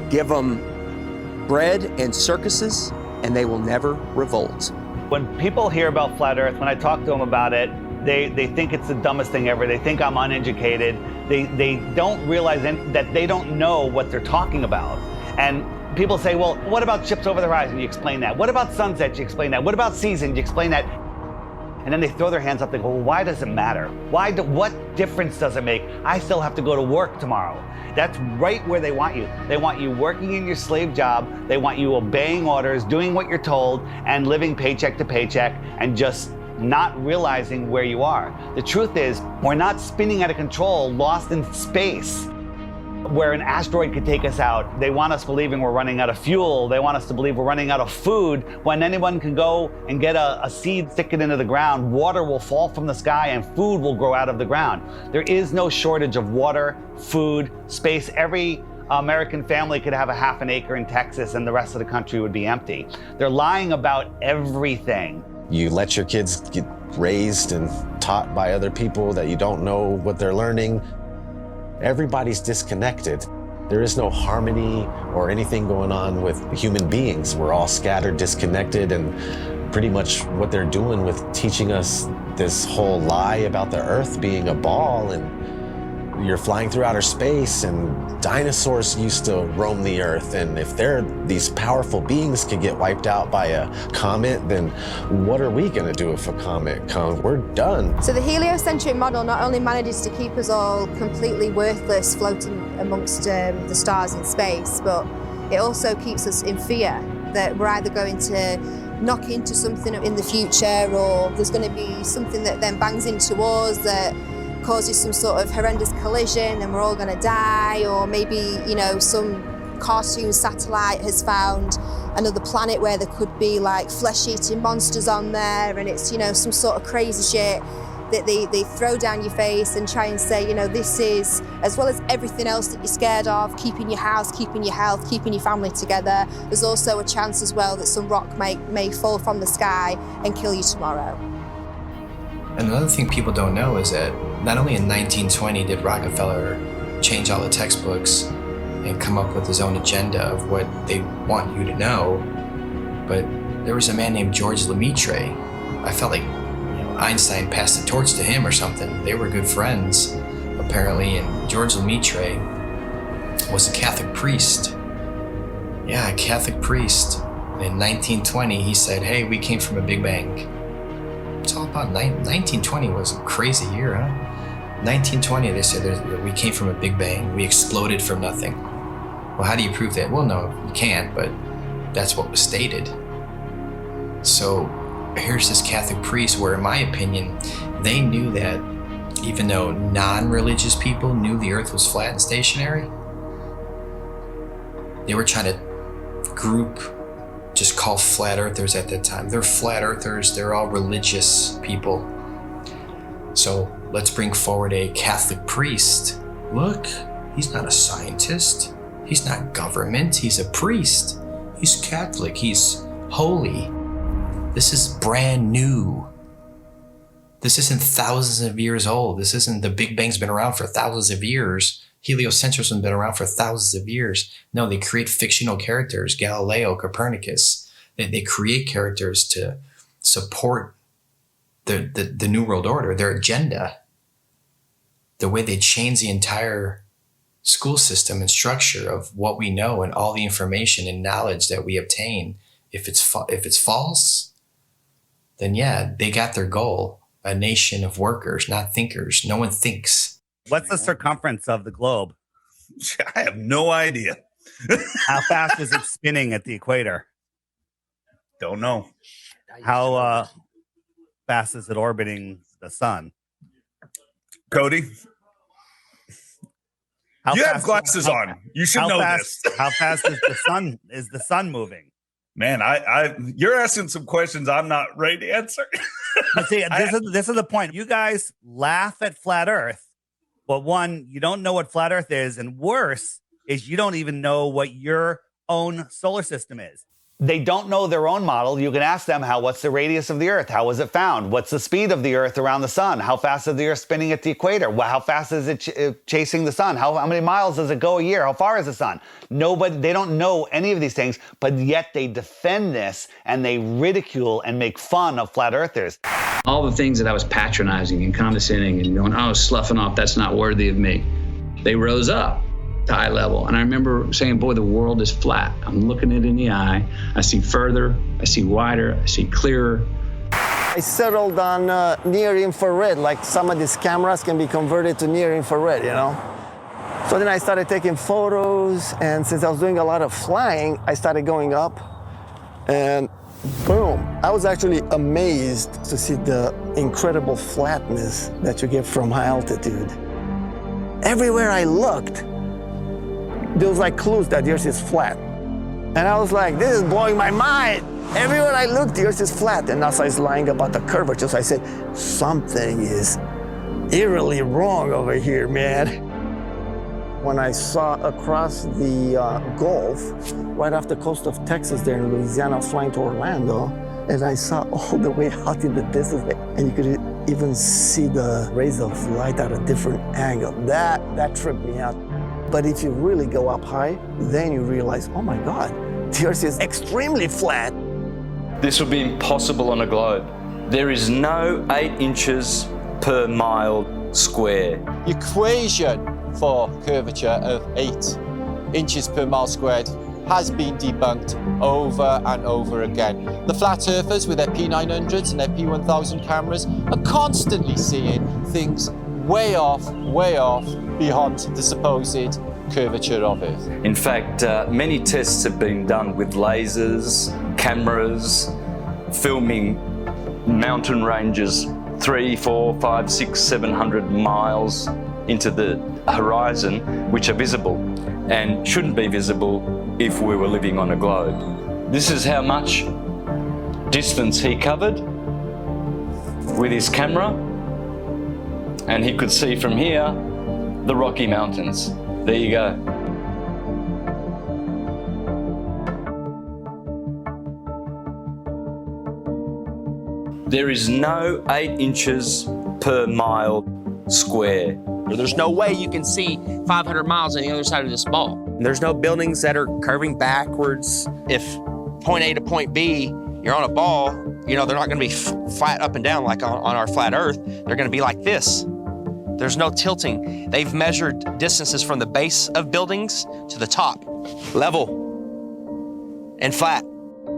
Give them bread and circuses, and they will never revolt.
When people hear about flat Earth, when I talk to them about it, they think it's the dumbest thing ever. They think I'm uneducated. They don't realize that they don't know what they're talking about. And people say, well, what about ships over the horizon? You explain that. What about sunsets? You explain that. What about seasons? You explain that. And then they throw their hands up. They go, well, why does it matter? What difference does it make? I still have to go to work tomorrow. That's right where they want you. They want you working in your slave job. They want you obeying orders, doing what you're told, and living paycheck to paycheck, and just not realizing where you are. The truth is, we're not spinning out of control, lost in space, where an asteroid could take us out. They want us believing we're running out of fuel. They want us to believe we're running out of food, when anyone can go and get a seed, stick it into the ground, water will fall from the sky, and food will grow out of the ground. There is no shortage of water, food, space. Every American family could have a half an acre in Texas, and the rest of the country would be empty. They're lying about everything.
You let your kids get raised and taught by other people that you don't know what they're learning. Everybody's disconnected. There is no harmony or anything going on with human beings. We're all scattered, disconnected, and pretty much what they're doing with teaching us this whole lie about the Earth being a ball, and you're flying through outer space, and dinosaurs used to roam the Earth, and if these powerful beings could get wiped out by a comet, then what are we going to do if a comet comes? We're done.
So the heliocentric model not only manages to keep us all completely worthless floating amongst the stars in space, but it also keeps us in fear that we're either going to knock into something in the future, or there's going to be something that then bangs into us that causes some sort of horrendous collision and we're all going to die, or maybe, you know, some cartoon satellite has found another planet where there could be like flesh-eating monsters on there, and it's, you know, some sort of crazy shit that they throw down your face and try and say, you know, this is, as well as everything else that you're scared of, keeping your house, keeping your health, keeping your family together, there's also a chance as well that some rock may fall from the sky and kill you tomorrow.
Another thing people don't know is that not only in 1920 did Rockefeller change all the textbooks and come up with his own agenda of what they want you to know, but there was a man named George Lemaitre. I felt like, you know, Einstein passed the torch to him or something. They were good friends, apparently, and George Lemaitre was a Catholic priest. Yeah, a Catholic priest. In 1920, he said, hey, we came from a Big Bang. It's all about 1920 was a crazy year, huh? 1920, they said we came from a Big Bang. We exploded from nothing. Well, how do you prove that? Well, no, you can't, but that's what was stated. So here's this Catholic priest where, in my opinion, they knew that even though non-religious people knew the earth was flat and stationary, they were trying to group, just call flat earthers at that time. They're flat earthers, they're all religious people. So let's bring forward a Catholic priest. Look, he's not a scientist. He's not government, he's a priest. He's Catholic, he's holy. This is brand new. This isn't thousands of years old. This isn't, the Big Bang's been around for thousands of years. Heliocentrism has been around for thousands of years. No, they create fictional characters, Galileo, Copernicus. They create characters to support the New World Order, their agenda. The way they change the entire school system and structure of what we know and all the information and knowledge that we obtain. If it's false, then yeah, they got their goal. A nation of workers, not thinkers. No one thinks.
What's the circumference of the globe?
I have no idea.
How fast is it spinning at the equator?
Don't know.
How fast is it orbiting the sun?
Cody? You have glasses on. You should know this.
How fast is the sun moving?
Man, you're asking some questions I'm not ready to answer.
But see, this is the point. You guys laugh at flat Earth, but one, you don't know what flat Earth is, and worse is you don't even know what your own solar system is. They don't know their own model. You can ask them, what's the radius of the Earth? How was it found? What's the speed of the Earth around the sun? How fast is the Earth spinning at the equator? How fast is it chasing the sun? How many miles does it go a year? How far is the sun? They don't know any of these things, but yet they defend this and they ridicule and make fun of flat earthers.
All the things that I was patronizing and condescending and going, oh, sloughing off, that's not worthy of me. They rose up to eye level. And I remember saying, boy, the world is flat. I'm looking it in the eye. I see further, I see wider, I see clearer.
I settled on near infrared, like some of these cameras can be converted to near infrared, you know? So then I started taking photos, and since I was doing a lot of flying, I started going up, and boom. I was actually amazed to see the incredible flatness that you get from high altitude. Everywhere I looked, there was like clues that the Earth is flat. And I was like, this is blowing my mind. Everywhere I looked, the Earth is flat. And NASA is lying about the curvature. So I said, something is eerily wrong over here, man. When I saw across the Gulf, right off the coast of Texas there in Louisiana, I was flying to Orlando, and I saw all the way out in the distance, and you could even see the rays of light at a different angle. That tripped me out. But if you really go up high, then you realize, oh my God, the Earth is extremely flat.
This would be impossible on a globe. There is no 8 inches per mile square.
The equation for curvature of 8 inches per mile squared has been debunked over and over again. The flat earthers with their P900s and their P1000 cameras are constantly seeing things way off beyond the supposed curvature of Earth.
In fact, many tests have been done with lasers, cameras, filming mountain ranges 300, 400, 500, 600, 700 miles into the horizon, which are visible and shouldn't be visible if we were living on a globe. This is how much distance he covered with his camera, and he could see from here the Rocky Mountains. There you go. There is no 8 inches per mile square.
There's no way you can see 500 miles on the other side of this ball. There's no buildings that are curving backwards. If point A to point B, you're on a ball, you know, they're not gonna be flat up and down like on our flat Earth. They're gonna be like this. There's no tilting. They've measured distances from the base of buildings to the top, level and flat.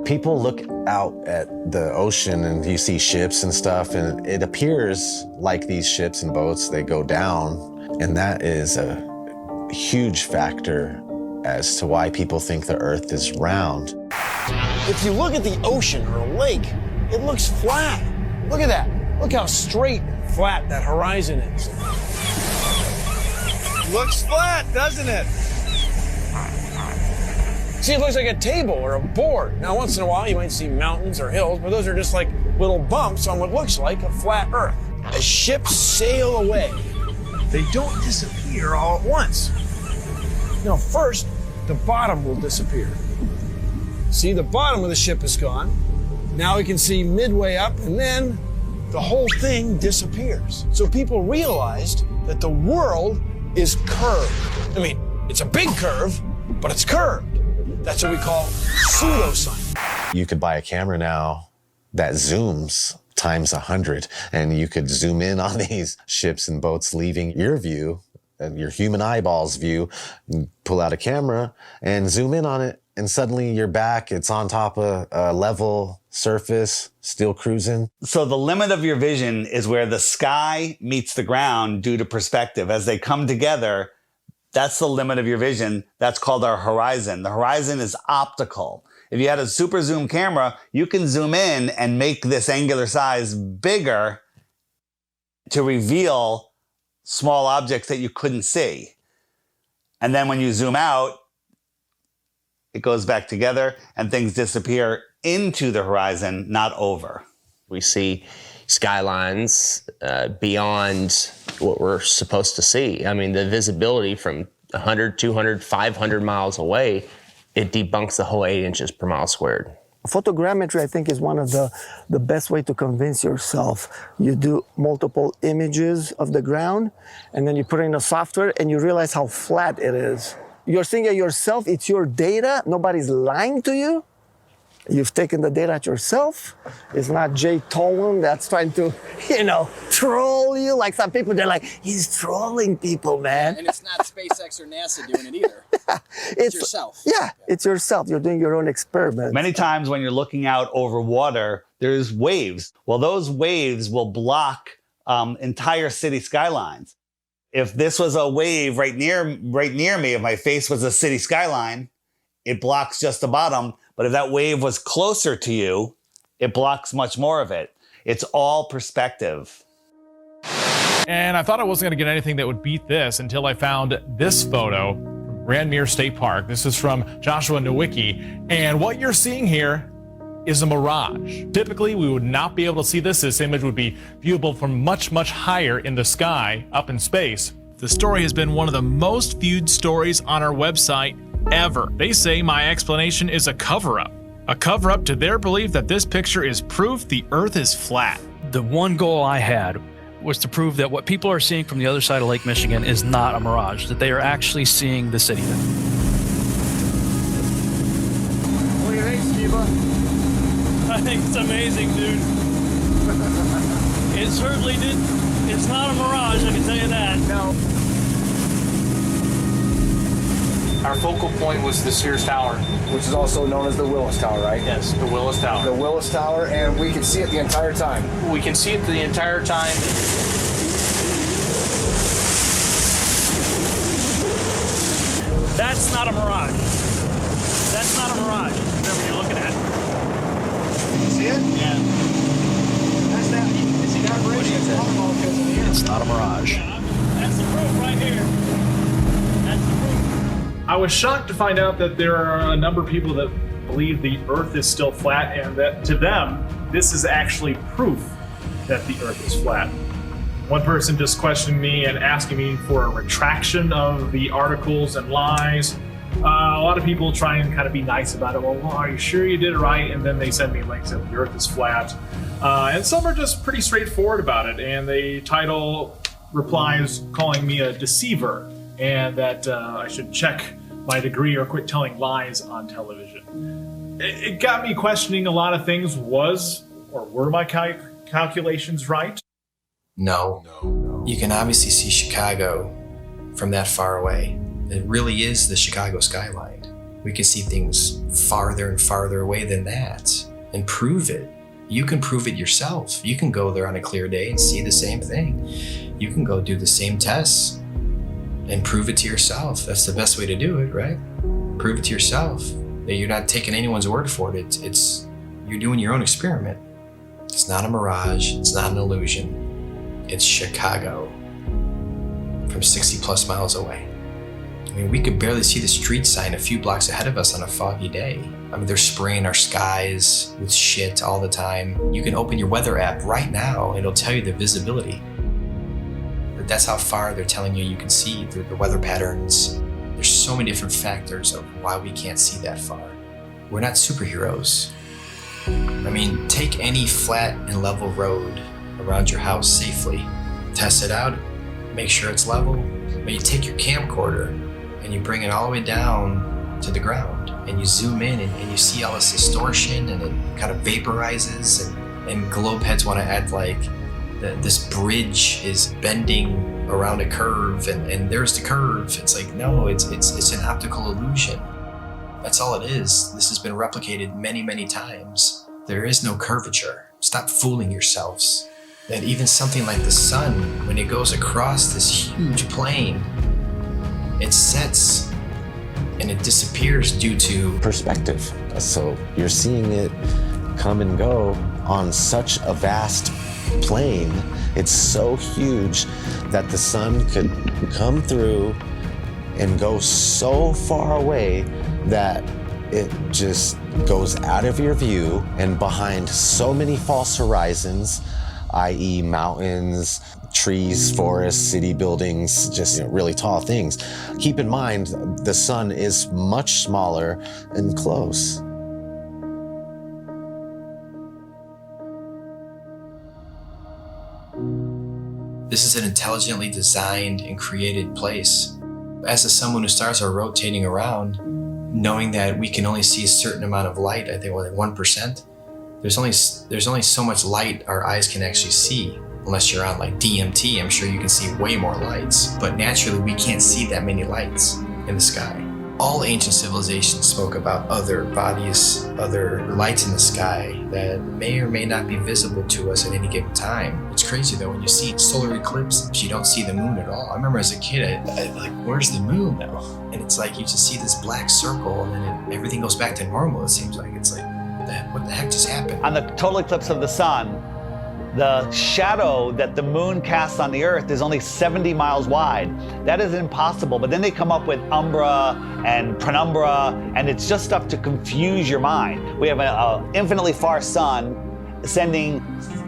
People look out at the ocean and you see ships and stuff, and it appears like these ships and boats, they go down. And that is a huge factor as to why people think the Earth is round.
If you look at the ocean or a lake, it looks flat. Look at that. Look how straight and flat that horizon is.
Looks flat, doesn't it?
See, it looks like a table or a board. Now, once in a while, you might see mountains or hills, but those are just like little bumps on what looks like a flat Earth. As ships sail away, they don't disappear all at once. You know, first, the bottom will disappear. See, the bottom of the ship is gone. Now we can see midway up, and then the whole thing disappears. So people realized that the world is curved. I mean, it's a big curve, but it's curved. That's what we call pseudoscience.
You could buy a camera now that zooms times 100, and you could zoom in on these ships and boats leaving your view, and your human eyeball's view, pull out a camera and zoom in on it, and suddenly you're back. It's on top of a level surface, still cruising.
So the limit of your vision is where the sky meets the ground due to perspective. As they come together, that's the limit of your vision. That's called our horizon. The horizon is optical. If you had a super zoom camera, you can zoom in and make this angular size bigger to reveal small objects that you couldn't see. And then when you zoom out, it goes back together and things disappear into the horizon, not over.
We see skylines beyond what we're supposed to see. I mean, the visibility from 100, 200, 500 miles away
it debunks the whole 8 inches per mile squared.
Photogrammetry, I think, is one of the best way to convince yourself. You do multiple images of the ground, and then you put it in a software, and you realize how flat it is. You're seeing it yourself. It's your data. Nobody's lying to you. You've taken the data out yourself. It's not Jay Tolan that's trying to, troll you. Like some people, they're like, he's trolling people, man.
And it's not SpaceX or NASA doing it either. It's yourself.
Yeah, it's yourself. You're doing your own experiment.
Many times when you're looking out over water, there's waves. Well, those waves will block entire city skylines. If this was a wave right near me, if my face was a city skyline, it blocks just the bottom. But if that wave was closer to you, it blocks much more of it. It's all perspective.
And I thought I wasn't going to get anything that would beat this until I found this photo from Grandmere State Park. This is from Joshua Nowicki. And what you're seeing here is a mirage. Typically, we would not be able to see this. This image would be viewable from much, much higher in the sky, up in space. The story has been one of the most viewed stories on our website ever. They say my explanation is a cover-up. A cover-up to their belief that this picture is proof the Earth is flat.
The one goal I had was to prove that what people are seeing from the other side of Lake Michigan is not a mirage, that they are actually seeing the city.
What do you think, Steva?
I think it's amazing, dude. It certainly did. It's not a mirage, I can tell you that.
No.
Our focal point was the Sears Tower,
which is also known as the Willis Tower, right?
Yes, the Willis Tower.
The Willis Tower, and we can see it the entire time.
We can see it the entire time.
That's not a mirage. That's not a mirage. Whatever you're looking at.
You see it?
Yeah.
That's that. You see that bridge?
It's not a mirage. That's the proof right here. That's the proof.
I was shocked to find out that there are a number of people that believe the Earth is still flat, and that to them, this is actually proof that the Earth is flat. One person just questioned me and asking me for a retraction of the articles and lies. A lot of people try and kind of be nice about it. Well, are you sure you did it right? And then they send me links that the Earth is flat. And some are just pretty straightforward about it, and they title replies calling me a deceiver, and that I should check my degree or quit telling lies on television. It got me questioning a lot of things. Were my calculations right?
No. You can obviously see Chicago from that far away. It really is the Chicago skyline. We can see things farther and farther away than that and prove it. You can prove it yourself. You can go there on a clear day and see the same thing. You can go do the same tests and prove it to yourself. That's the best way to do it, right? Prove it to yourself. That you're not taking anyone's word for it. You're doing your own experiment. It's not a mirage. It's not an illusion. It's Chicago from 60 plus miles away. I mean, we could barely see the street sign a few blocks ahead of us on a foggy day. I mean, they're spraying our skies with shit all the time. You can open your weather app right now and it'll tell you the visibility. That's how far they're telling you can see through the weather patterns. There's so many different factors of why we can't see that far. We're not superheroes. I mean, take any flat and level road around your house safely. Test it out, make sure it's level. But you take your camcorder and you bring it all the way down to the ground and you zoom in and you see all this distortion and it kind of vaporizes and globe heads want to add like this bridge is bending around a curve and there's the curve. It's like, no, it's an optical illusion. That's all it is. This has been replicated many, many times. There is no curvature. Stop fooling yourselves. That even something like the sun, when it goes across this huge plane, it sets and it disappears due to
perspective. So you're seeing it come and go on such a vast plane. It's so huge that the sun could come through and go so far away that it just goes out of your view and behind so many false horizons, i.e. mountains, trees, forests, city buildings, just really tall things. Keep in mind, the sun is much smaller and close.
This is an intelligently designed and created place. As the sun, moon, and stars are rotating around, knowing that we can only see a certain amount of light, I think, like 1%, there's only so much light our eyes can actually see. Unless you're on like DMT, I'm sure you can see way more lights. But naturally, we can't see that many lights in the sky. All ancient civilizations spoke about other bodies, other lights in the sky that may or may not be visible to us at any given time. It's crazy though, when you see solar eclipse, you don't see the moon at all. I remember as a kid, I'd be like, where's the moon now? And it's like, you just see this black circle and then everything goes back to normal, it seems like. It's like, what the heck just happened?
On the total eclipse of the sun, the shadow that the moon casts on the earth is only 70 miles wide. That is impossible, but then they come up with umbra and penumbra, and it's just stuff to confuse your mind. We have an infinitely far sun sending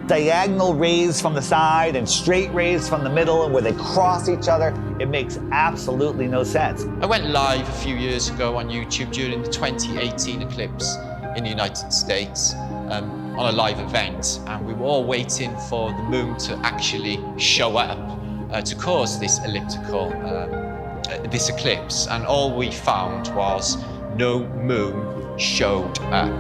diagonal rays from the side and straight rays from the middle, and where they cross each other. It makes absolutely no sense.
I went live a few years ago on YouTube during the 2018 eclipse in the United States. On a live event, and we were all waiting for the moon to actually show up to cause this elliptical, this eclipse, and all we found was no moon showed up.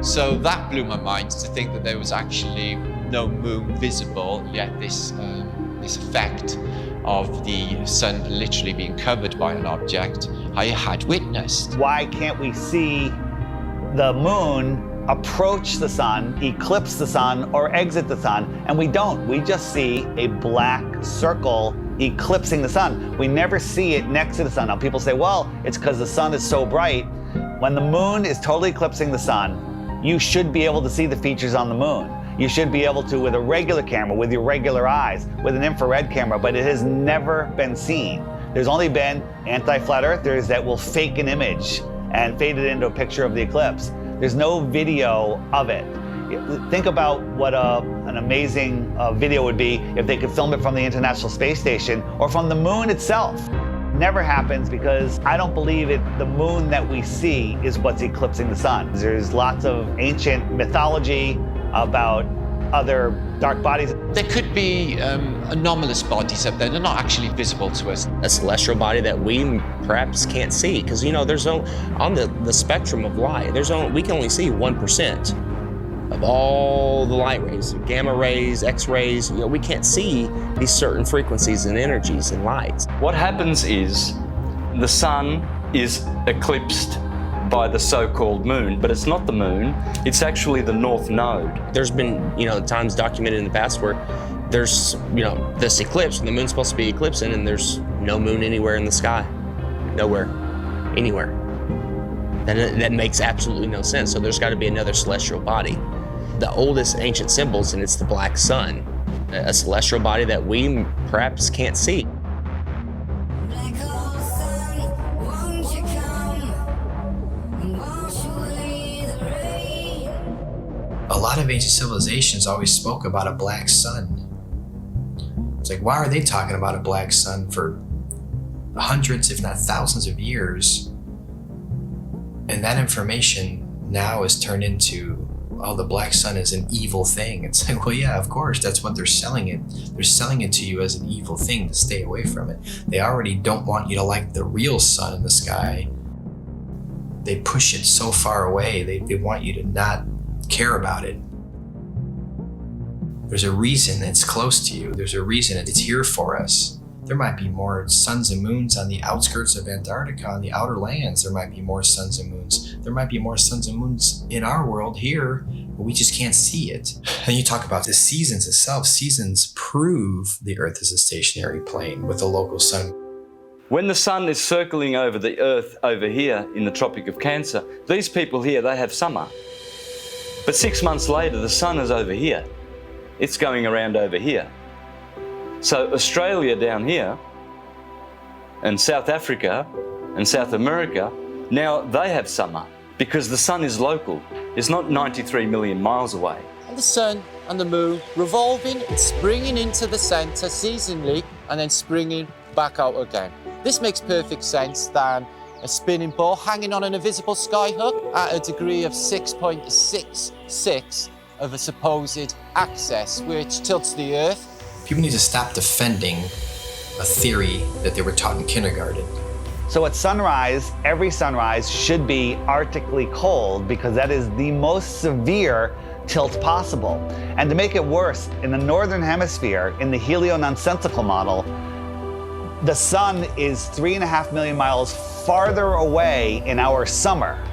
So that blew my mind, to think that there was actually no moon visible, yet this effect of the sun literally being covered by an object I had witnessed.
Why can't we see the moon approach the sun, eclipse the sun, or exit the sun? And we don't. We just see a black circle eclipsing the sun. We never see it next to the sun. Now people say, well, it's because the sun is so bright. When the moon is totally eclipsing the sun, you should be able to see the features on the moon. You should be able to with a regular camera, with your regular eyes, with an infrared camera, but it has never been seen. There's only been anti-flat earthers that will fake an image and fade it into a picture of the eclipse. There's no video of it. Think about what an amazing video would be if they could film it from the International Space Station or from the moon itself. Never happens, because I don't believe the moon that we see is what's eclipsing the sun. There's lots of ancient mythology about other dark bodies.
There could be anomalous bodies up there. They're not actually visible to us.
A celestial body that we perhaps can't see, because there's on the spectrum of light, we can only see 1% of all the light rays, gamma rays, X-rays. We can't see these certain frequencies and energies and lights.
What happens is the sun is eclipsed by the so-called moon, but it's not the moon, it's actually the north node.
There's been, times documented in the past where there's, this eclipse, and the moon's supposed to be eclipsing, and there's no moon anywhere in the sky. Nowhere. Anywhere. That makes absolutely no sense. So there's got to be another celestial body. The oldest ancient symbols, and it's the black sun, a celestial body that we perhaps can't see.
A lot of ancient civilizations always spoke about a black sun. It's like, why are they talking about a black sun for hundreds, if not thousands of years? And that information now is turned into, oh, the black sun is an evil thing. It's like, well, yeah, of course, that's what they're selling it. They're selling it to you as an evil thing to stay away from it. They already don't want you to like the real sun in the sky. They push it so far away. They want you to not care about it. There's a reason it's close to you. There's a reason it's here for us. There might be more suns and moons on the outskirts of Antarctica, on the outer lands. There might be more suns and moons. There might be more suns and moons in our world here, but we just can't see it. And you talk about the seasons itself. Seasons prove the Earth is a stationary plane with a local sun.
When the sun is circling over the Earth over here in the Tropic of Cancer, these people here, they have summer. But 6 months later, the sun is over here. It's going around over here. So Australia down here and South Africa and South America, now they have summer because the sun is local. It's not 93 million miles away.
And the sun and the moon revolving and springing into the center seasonally and then springing back out again. This makes perfect sense than a spinning ball hanging on an invisible skyhook at a degree of 6.66 of a supposed axis, which tilts the Earth.
People need to stop defending a theory that they were taught in kindergarten.
So at sunrise, every sunrise should be arctically cold because that is the most severe tilt possible. And to make it worse, in the northern hemisphere, in the heliononsensical model, the sun is 3.5 million miles farther away in our summer.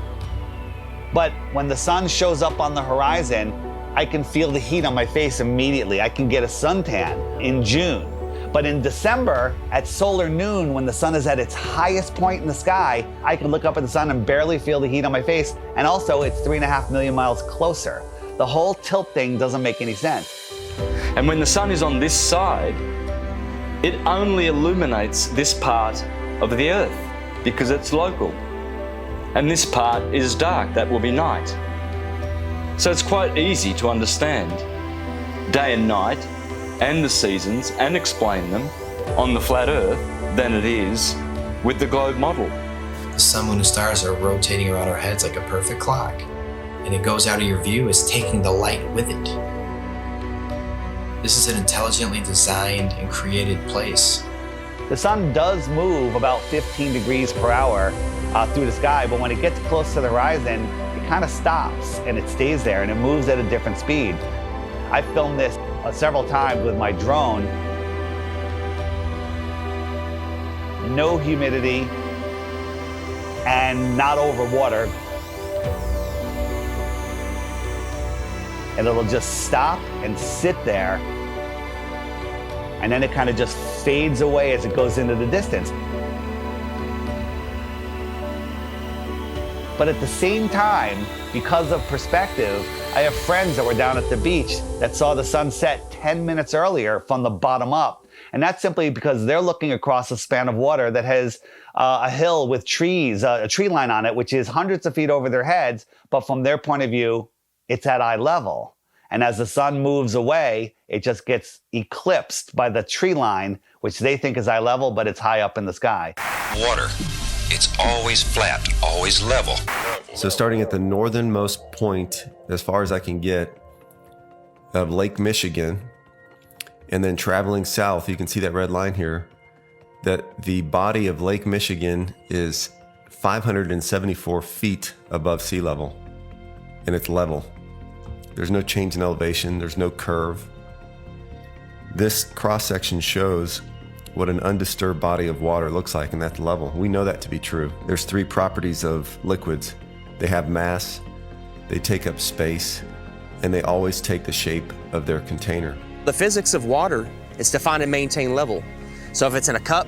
But when the sun shows up on the horizon, I can feel the heat on my face immediately. I can get a suntan in June. But in December, at solar noon, when the sun is at its highest point in the sky, I can look up at the sun and barely feel the heat on my face. And also, it's 3.5 million miles closer. The whole tilt thing doesn't make any sense.
And when the sun is on this side, it only illuminates this part of the Earth because it's local. And this part is dark, that will be night. So it's quite easy to understand day and night and the seasons and explain them on the flat Earth than it is with the globe model.
The sun, moon, and stars are rotating around our heads like a perfect clock, and it goes out of your view as taking the light with it. This is an intelligently designed and created place.
The sun does move about 15 degrees per hour through the sky, but when it gets close to the horizon, it kind of stops and it stays there and it moves at a different speed. I filmed this several times with my drone. No humidity and not over water. And it'll just stop and sit there. And then it kind of just fades away as it goes into the distance. But at the same time, because of perspective, I have friends that were down at the beach that saw the sun set 10 minutes earlier from the bottom up. And that's simply because they're looking across a span of water that has a hill with trees, a tree line on it, which is hundreds of feet over their heads. But from their point of view, it's at eye level. And as the sun moves away, it just gets eclipsed by the tree line, which they think is eye level, but it's high up in the sky.
Water. It's always flat, always level.
So starting at the northernmost point, as far as I can get, of Lake Michigan, and then traveling south, you can see that red line here, that the body of Lake Michigan is 574 feet above sea level, and it's level. There's no change in elevation, there's no curve. This cross-section shows what an undisturbed body of water looks like, and that's level. We know that to be true. There's three properties of liquids. They have mass, they take up space, and they always take the shape of their container.
The physics of water is to find and maintain level. So if it's in a cup,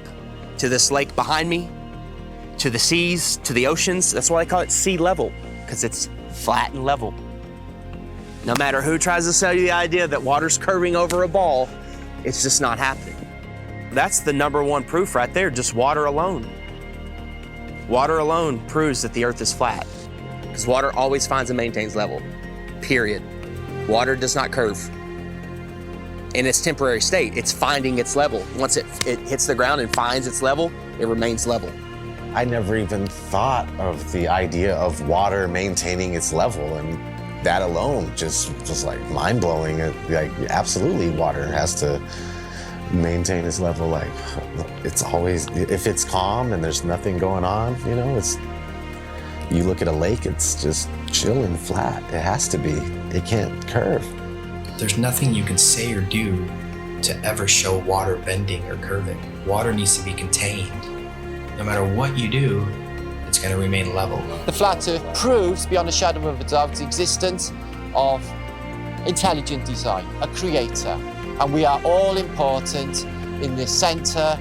to this lake behind me, to the seas, to the oceans, that's why I call it sea level, because it's flat and level. No matter who tries to sell you the idea that water's curving over a ball, it's just not happening. That's the number one proof right there, just water alone. Water alone proves that the Earth is flat, because water always finds and maintains level, period. Water does not curve. In its temporary state, it's finding its level. Once it hits the ground and finds its level, it remains level.
I never even thought of the idea of water maintaining its level, and that alone just like mind-blowing. Like, absolutely, water has to maintain its level. Like, it's always, if it's calm and there's nothing going on, you know, you look at a lake, it's just chilling flat. It has to be. It can't curve.
There's nothing you can say or do to ever show water bending or curving. Water needs to be contained. No matter what you do, it's going to remain level.
The flat Earth proves beyond a shadow of a doubt the existence of intelligent design, a creator, and we are all important in the center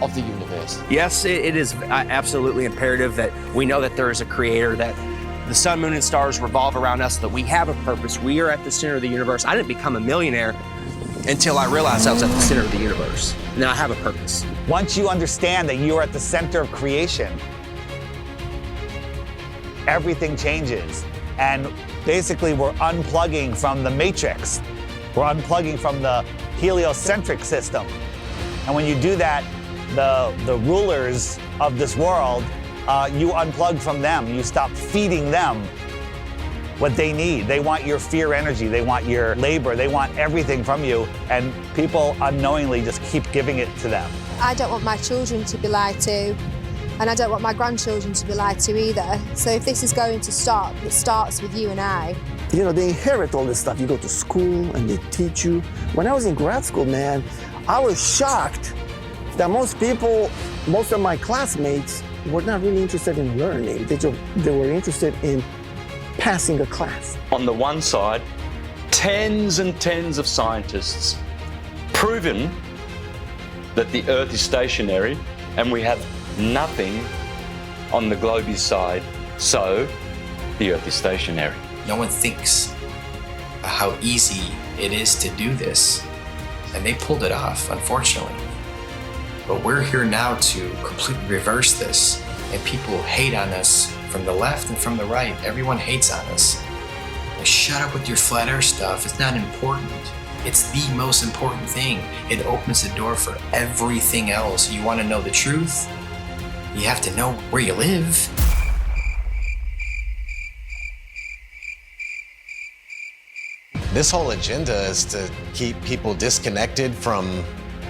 of the universe.
Yes, it is absolutely imperative that we know that there is a creator, that the sun, moon, and stars revolve around us, that we have a purpose. We are at the center of the universe. I didn't become a millionaire until I realized I was at the center of the universe. Now I have a purpose.
Once you understand that you're at the center of creation, everything changes. And basically we're unplugging from the matrix. We're unplugging from the heliocentric system. And when you do that, the rulers of this world, you unplug from them. You stop feeding them what they need. They want your fear energy. They want your labor. They want everything from you. And people unknowingly just keep giving it to them.
I don't want my children to be lied to, and I don't want my grandchildren to be lied to either. So if this is going to stop, it starts with you and I.
You know, they inherit all this stuff. You go to school and they teach you. When I was in grad school, man, I was shocked that most of my classmates were not really interested in learning. They were interested in passing a class.
On the one side, tens and tens of scientists proven that the Earth is stationary and we have nothing on the globe's side, so the Earth is stationary.
No one thinks how easy it is to do this, and they pulled it off, unfortunately. But we're here now to completely reverse this, and people hate on us from the left and from the right. Everyone hates on us. Like, shut up with your flat earth stuff. It's not important. It's the most important thing. It opens the door for everything else. You want to know the truth? You have to know where you live.
This whole agenda is to keep people disconnected from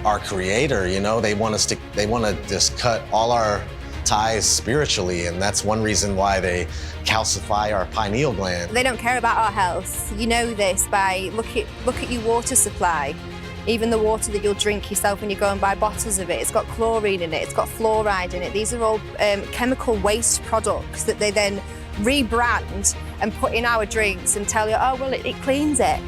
our creator, you know? They want to just cut all our ties spiritually, and that's one reason why they calcify our pineal gland.
They don't care about our health. You know this by look at your water supply. Even the water that you'll drink yourself when you go and buy bottles of it, it's got chlorine in it, it's got fluoride in it. These are all chemical waste products that they then rebrand and put in our drinks and tell you, oh, well, it cleans it.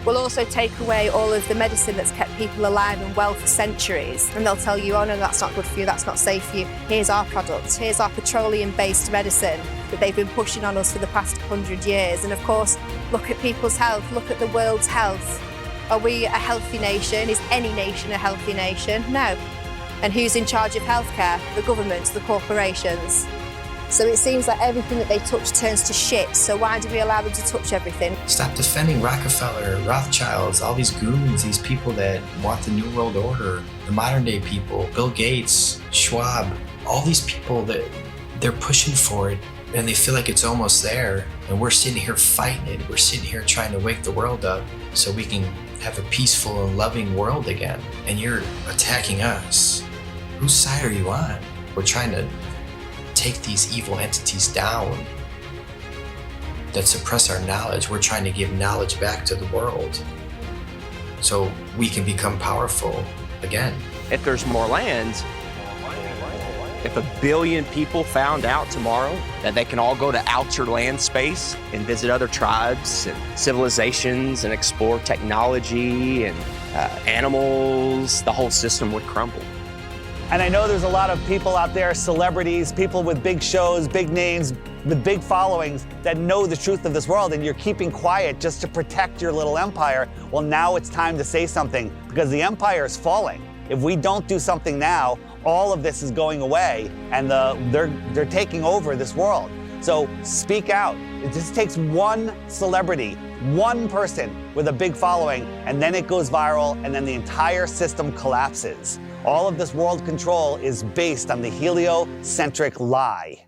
We'll also take away all of the medicine that's kept people alive and well for centuries. And they'll tell you, oh no, that's not good for you, that's not safe for you. Here's our product, here's our petroleum-based medicine that they've been pushing on us for the past 100 years. And of course, look at people's health, look at the world's health. Are we a healthy nation? Is any nation a healthy nation? No. And who's in charge of healthcare? The governments, the corporations. So it seems like everything that they touch turns to shit, so why do we allow them to touch everything?
Stop defending Rockefeller, Rothschilds, all these goons, these people that want the New World Order, the modern day people, Bill Gates, Schwab, all these people that they're pushing for it and they feel like it's almost there, and we're sitting here fighting it. We're sitting here trying to wake the world up so we can have a peaceful and loving world again. And you're attacking us. Whose side are you on? We're trying to take these evil entities down that suppress our knowledge. We're trying to give knowledge back to the world so we can become powerful again.
If there's more land, if 1 billion people found out tomorrow that they can all go to outer land space and visit other tribes and civilizations and explore technology and animals, the whole system would crumble.
And I know there's a lot of people out there, celebrities, people with big shows, big names, with big followings that know the truth of this world, and you're keeping quiet just to protect your little empire. Well, now it's time to say something because the empire is falling. If we don't do something now, all of this is going away and they're taking over this world. So speak out. It just takes one celebrity, one person with a big following, and then it goes viral and then the entire system collapses. All of this world control is based on the heliocentric lie.